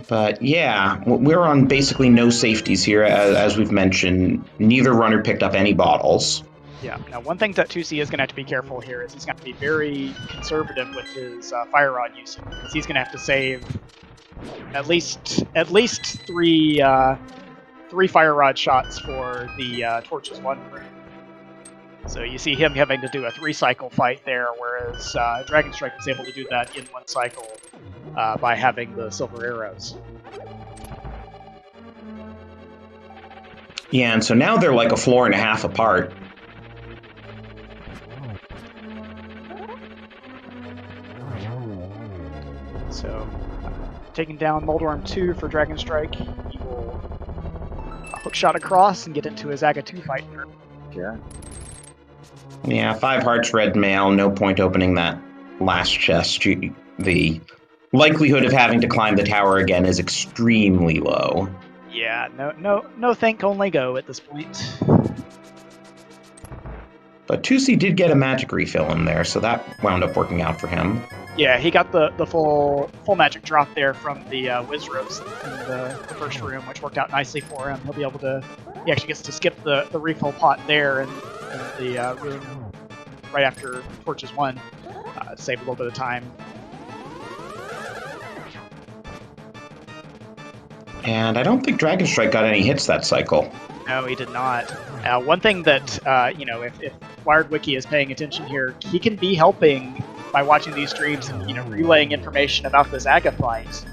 But yeah, we're on basically no safeties here, as we've mentioned. Neither runner picked up any bottles. Yeah. Now, one thing that 2C is going to have to be careful here is he's going to be very conservative with his fire rod usage, because he's going to have to save at least 3 fire rod shots for the Torches 1 room. So you see him having to do a 3-cycle fight there, whereas Dragon Strike is able to do that in 1 cycle by having the silver arrows. Yeah, and so now they're like a floor and a half apart. So, taking down Moldworm 2 for Dragon Strike, he will hook shot across and get into his Aga 2 fight here. Yeah, 5 hearts, red mail, no point opening that last chest. The likelihood of having to climb the tower again is extremely low. Yeah, no think, only go at this point. But 2C did get a magic refill in there, so that wound up working out for him. Yeah, he got the full magic drop there from the Wiz Ropes in the first room, which worked out nicely for him. He'll be able to... He actually gets to skip the refill pot there in the room right after Torches 1 to save a little bit of time. And I don't think Dragon Strike got any hits that cycle. No, he did not. One thing that, if Wired Wiki is paying attention here, he can be helping by watching these streams and, relaying information about this Aga fight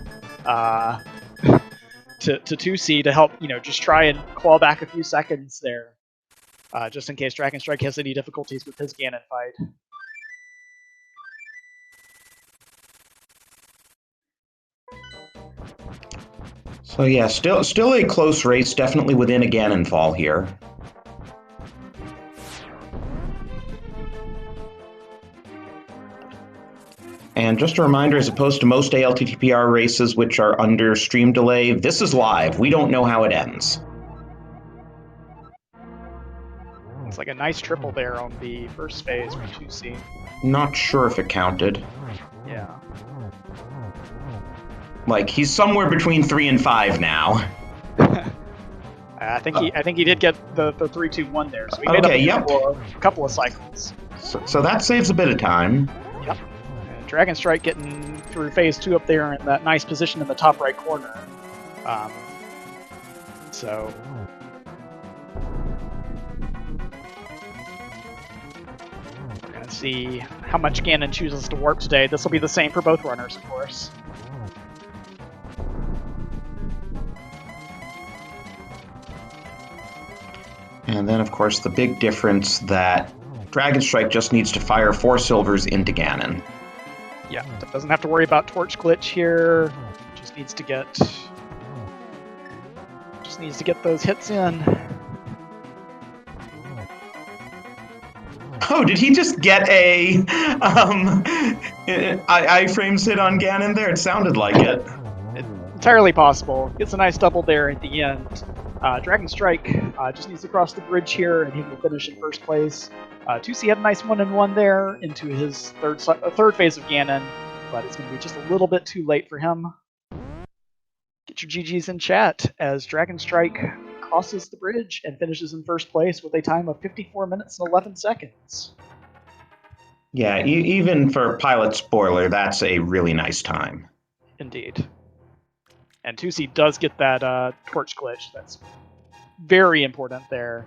to 2C to help, just try and claw back a few seconds there, just in case Dragon Strike has any difficulties with his Ganon fight. So yeah, still a close race, definitely within a Ganon fall here. And just a reminder, as opposed to most ALTTPR races which are under stream delay, this is live. We don't know how it ends. It's like a nice triple there on the first phase from 2C. Not sure if it counted. Yeah. Like, he's somewhere between 3 and 5 now. I think he did get the 3-2-1 there, so he made up a couple of cycles. So that saves a bit of time. Yep. And Dragon Strike getting through phase 2 up there in that nice position in the top right corner. So we're gonna see how much Ganon chooses to warp today. This will be the same for both runners, of course. And then, of course, the big difference that Dragon Strike just needs to fire 4 silvers into Ganon. Yeah, doesn't have to worry about torch glitch here. Just needs to get those hits in. Oh, did he just get a iframes hit on Ganon there? It sounded like it. Entirely possible. Gets a nice double there at the end. Dragon Strike just needs to cross the bridge here, and he will finish in first place. 2C had a nice 1-1 there into his third phase of Ganon, but it's going to be just a little bit too late for him. Get your GGs in chat as Dragon Strike crosses the bridge and finishes in first place with a time of 54 minutes and 11 seconds. Yeah, even for Pilot Spoiler, that's a really nice time. Indeed. And 2C does get that torch glitch. That's very important there.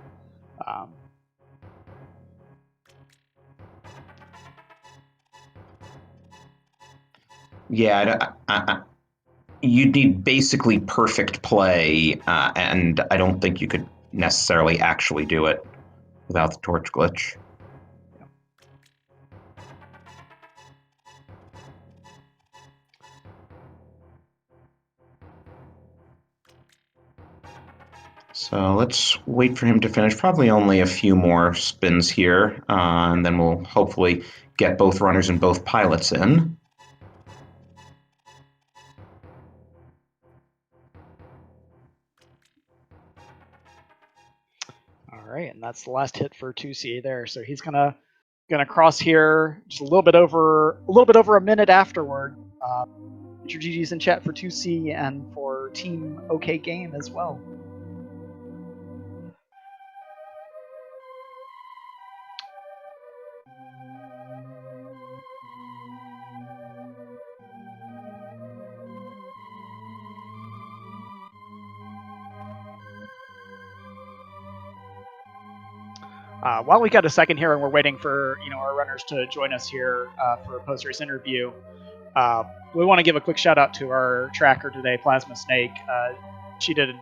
Yeah, you'd need basically perfect play, and I don't think you could necessarily actually do it without the torch glitch. So let's wait for him to finish. Probably only a few more spins here, and then we'll hopefully get both runners and both pilots in. All right, and that's the last hit for 2C there. So he's gonna cross here just a little bit over a minute afterward. Get your GGs in chat for 2C and for Team OK Game as well. While we got a second here and we're waiting for our runners to join us here for a post-race interview, we want to give a quick shout out to our tracker today, Plasma Snake. She did a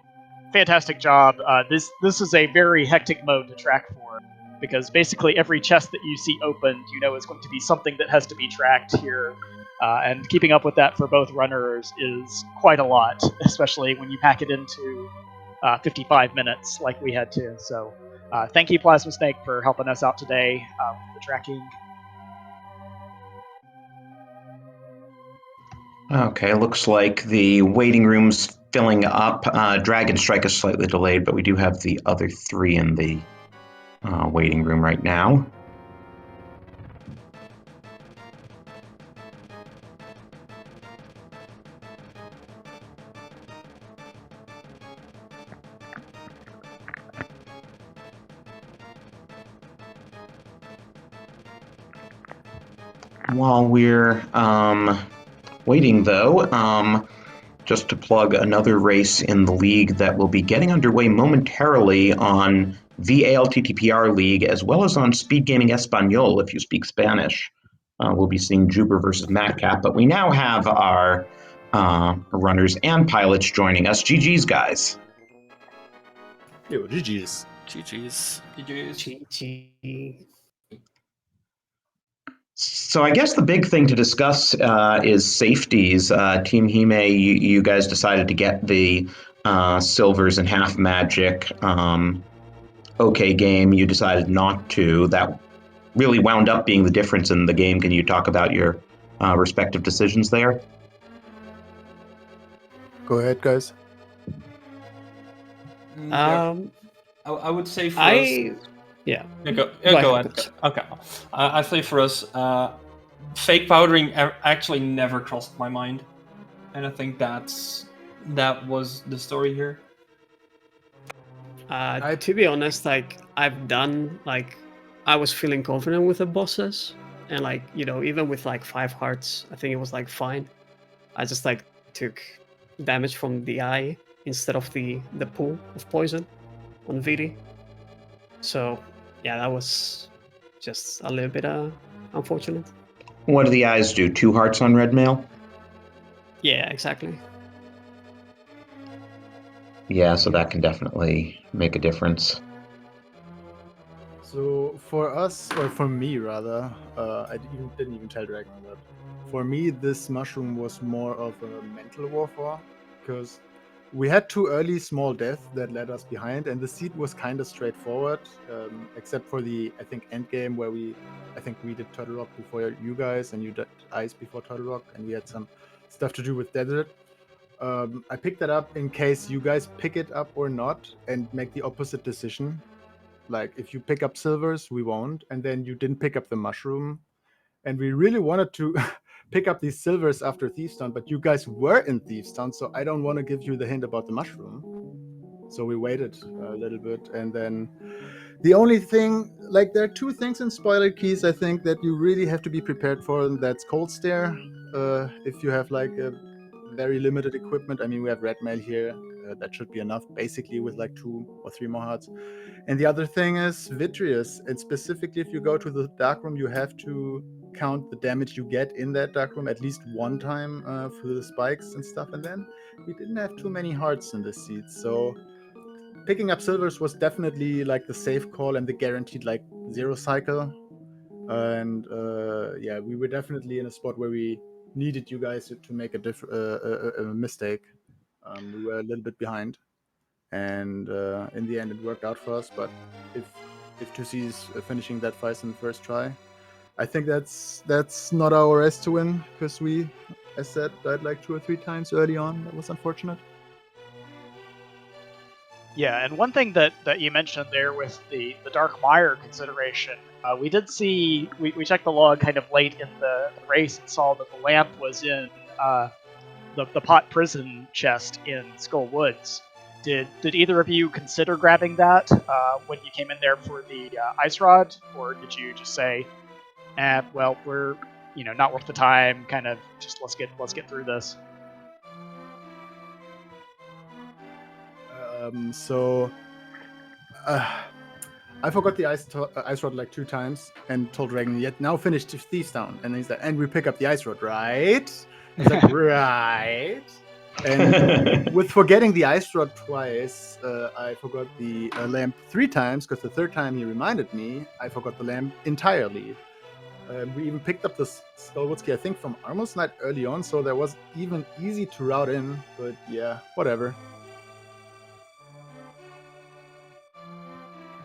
fantastic job. This is a very hectic mode to track for, because basically every chest that you see opened, is going to be something that has to be tracked here. And keeping up with that for both runners is quite a lot, especially when you pack it into 55 minutes like we had to. So thank you, Plasma Snake, for helping us out today with the tracking. Okay, looks like the waiting room's filling up. Dragon Strike is slightly delayed, but we do have the other 3 in the waiting room right now. While we're waiting, though, just to plug another race in the league that will be getting underway momentarily on the ALTTPR League, as well as on SpeedGaming Espanol, if you speak Spanish. We'll be seeing Juber versus Madcap, but we now have our runners and pilots joining us. GG's, guys. Yo, GG's. GG's. GG. So I guess the big thing to discuss is safeties. Team Hime, you guys decided to get the silvers and half magic. OK Game, you decided not to. That really wound up being the difference in the game. Can you talk about your respective decisions there? Go ahead, guys. I would say for us. Yeah. Go ahead. Okay. I say for us, fake powdering actually never crossed my mind, and I think that was the story here. To be honest, I was feeling confident with the bosses, and even with 5 hearts, I think it was fine. I just took damage from the eye instead of the pool of poison on VD. So yeah, that was just a little bit unfortunate. What do the eyes do? 2 hearts on red mail? Yeah, exactly. Yeah, so that can definitely make a difference. So for us, or for me rather, didn't even tell Dragon that. For me, this mushroom was more of a mental warfare, because we had 2 early small deaths that led us behind, and the seed was kind of straightforward, except for the, I think, end game where I think we did Turtle Rock before you guys, and you did Ice before Turtle Rock, and we had some stuff to do with Desert. I picked that up in case you guys pick it up or not, and make the opposite decision. Like, if you pick up silvers, we won't, and then you didn't pick up the mushroom, and we really wanted to pick up these silvers after Thieves Town, but you guys were in Thieves Town, so I don't want to give you the hint about the mushroom. So we waited a little bit, and then the only thing, like, there are 2 things in spoiler keys, I think, that you really have to be prepared for, and that's Cold Stare. If you have, like, a very limited equipment, I mean, we have Red Mail here, that should be enough, basically, with, like, 2 or 3 more hearts. And the other thing is Vitreous, and specifically if you go to the dark room, you have to count the damage you get in that dark room at least 1 time for the spikes and stuff. And then we didn't have too many hearts in this seat, so picking up silvers was definitely like the safe call and the guaranteed like 0 cycle. And yeah, we were definitely in a spot where we needed you guys to make a mistake. We were a little bit behind. And in the end, it worked out for us. But if 2C is finishing that fight in the first try, I think that's not our race to win, because we, as said, died like 2 or 3 times early on. That was unfortunate. Yeah, and one thing that you mentioned there with the Dark Mire consideration, we did see, we checked the log kind of late in the race and saw that the lamp was in the pot prison chest in Skull Woods. Did either of you consider grabbing that when you came in there for the ice rod, or did you just say, well, we're not worth the time, kind of just let's get through this? So I forgot the ice rod like 2 times and told Dragon, yet now finished Thieves Town, and he's like, and we pick up the ice rod, right? I was like, right. And with forgetting the ice rod twice, I forgot the lamp 3 times, because the 3rd time he reminded me, I forgot the lamp entirely. We even picked up the Skullwoodski, I think, from Armor's Night early on, so that was even easy to route in, but yeah, whatever.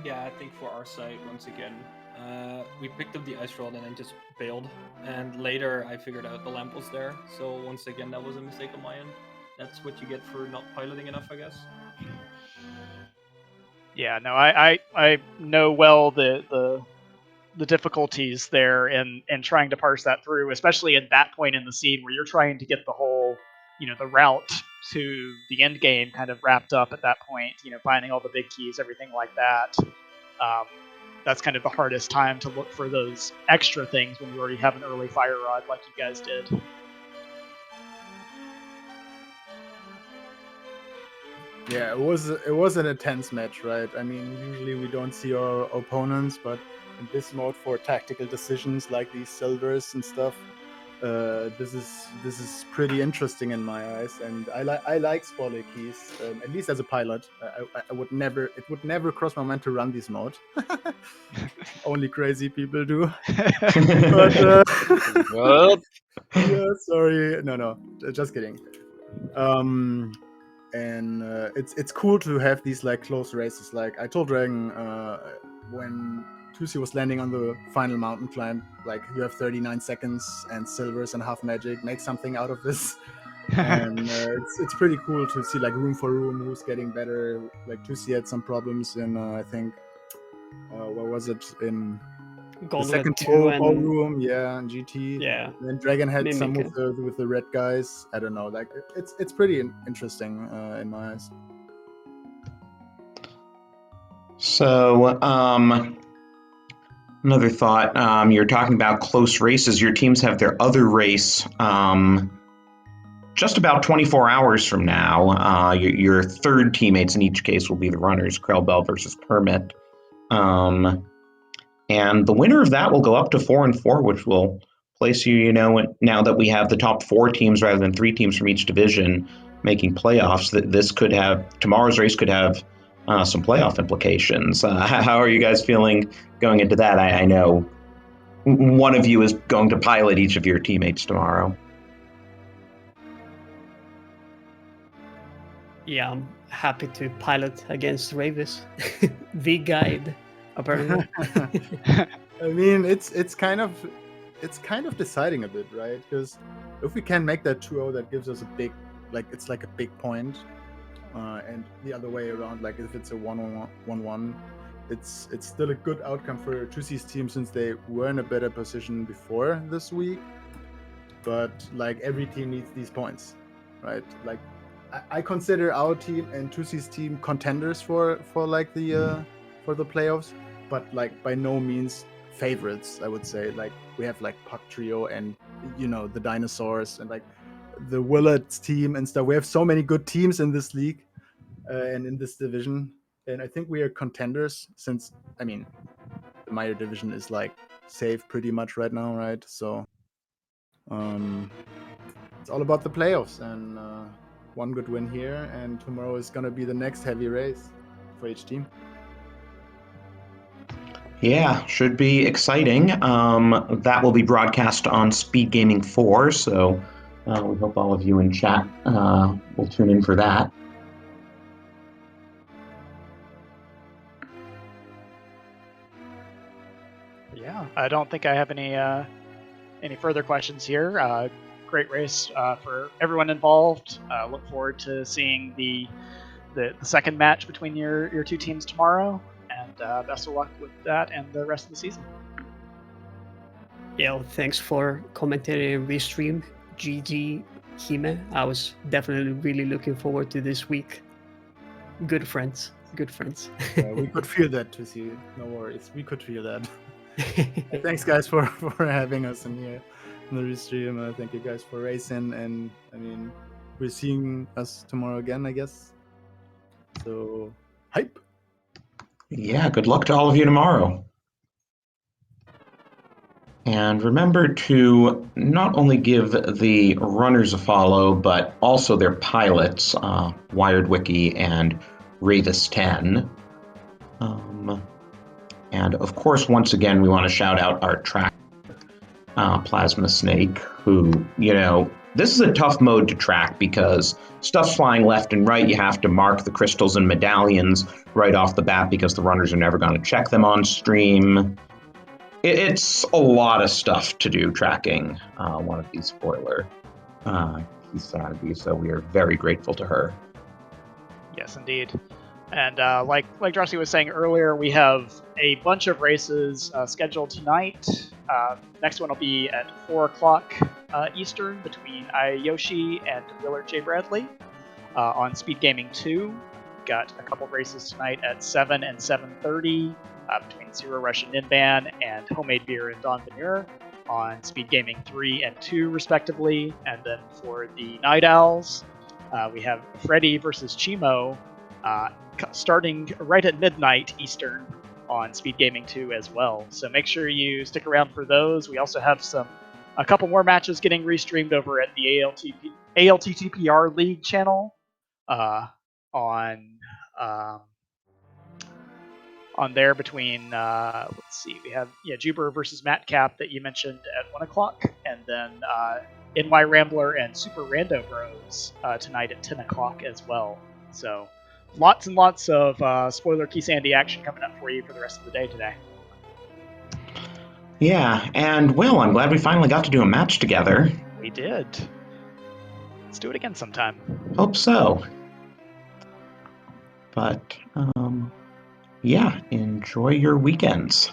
Yeah, I think for our side, once again, we picked up the ice rod and then just bailed. And later I figured out the lamp was there. So once again, that was a mistake on my end. That's what you get for not piloting enough, I guess. Yeah, no, I know well the difficulties there in trying to parse that through, especially at that point in the scene where you're trying to get the whole, the route to the end game kind of wrapped up at that point, finding all the big keys, everything like that. That's kind of the hardest time to look for those extra things when you already have an early fire rod like you guys did. Yeah, it was an intense match, right? I mean, usually we don't see our opponents, but in this mode for tactical decisions like these silvers and stuff, this is pretty interesting in my eyes, and I like spoiler keys, at least as a pilot. It would never cross my mind to run this mode. Only crazy people do. But What? yeah, sorry, no, just kidding. And it's cool to have these like close races. Like I told Dragon when Tusi was landing on the final mountain climb, like, you have 39 seconds and silvers and half magic, make something out of this. And it's pretty cool to see like room for room who's getting better. Like Tusi had some problems in I think what was it, in the second ballroom, yeah, and GT. Yeah. And then Dragon had Mimic. some with the red guys. I don't know, like it's pretty interesting in my eyes. So, another thought. You're talking about close races. Your teams have their other race just about 24 hours from now. Your 3rd teammates in each case will be the runners, Krellbell versus Kermit. And the winner of that will go up to 4-4, which will place you, now that we have the top 4 teams rather than 3 teams from each division making playoffs, that tomorrow's race could have some playoff implications. How are you guys feeling going into that? I know one of you is going to pilot each of your teammates tomorrow. Yeah, I'm happy to pilot against Ravis. The guide, apparently. I mean, it's kind of deciding a bit, right? Because if we can make that 2-0, that gives us a big, it's like a big point. And the other way around, like if it's a 1-1, it's still a good outcome for 2C's team since they were in a better position before this week. But like every team needs these points, right? Like I consider our team and 2C's team contenders for like the for the playoffs, but like by no means favorites. I would say like we have like Puck Trio and the Dinosaurs and like the Willards team and stuff. We have so many good teams in this league and in this division, and I think we are contenders since I mean the Meyer division is like safe pretty much right now, right? So it's all about the playoffs and one good win here, and tomorrow is gonna be the next heavy race for each team. Yeah, should be exciting. That will be broadcast on Speed Gaming 4, so we hope all of you in chat will tune in for that. Yeah, I don't think I have any further questions here. Great race for everyone involved. Look forward to seeing the second match between your two teams tomorrow, and best of luck with that and the rest of the season. Yeah, well, thanks for commentating and restream. GG Hime. I was definitely really looking forward to this week. Good friends. Yeah, we could feel that to see. No worries, we could feel that. Thanks guys for having us in here in the restream. Thank you guys for racing, and I mean we're seeing us tomorrow again, I guess. So hype. Yeah, good luck to all of you tomorrow. And remember to not only give the runners a follow, but also their pilots, WiredWiki and Ravis10. And of course, once again, we want to shout out our track, Plasma Snake, who, this is a tough mode to track because stuff's flying left and right. You have to mark the crystals and medallions right off the bat because the runners are never going to check them on stream. It's a lot of stuff to do tracking one of these spoiler Kisagi, so we are very grateful to her. Yes, indeed. And like Drosy was saying earlier, we have a bunch of races scheduled tonight. Next one will be at 4 o'clock Eastern between Yoshi and Willard J. Bradley on Speed Gaming 2. We've got a couple of races tonight at 7 and 7:30 between Zero Rush and Ninban and Homemade Beer and Don Veneer on Speed Gaming 3 and 2 respectively. And then for the Night Owls, we have Freddy versus Chimo starting right at midnight Eastern on Speed Gaming 2 as well. So make sure you stick around for those. We also have a couple more matches getting restreamed over at the ALTTPR League channel on there between let's see, we have Juber versus Matt Cap that you mentioned at 1 o'clock, and then NY Rambler and Super Rando Bros tonight at 10 o'clock as well. So lots and lots of spoiler Key Sandy action coming up for you for the rest of the day today. Yeah, and Will, I'm glad we finally got to do a match together. We did. Let's do it again sometime. Hope so. But, yeah, enjoy your weekends.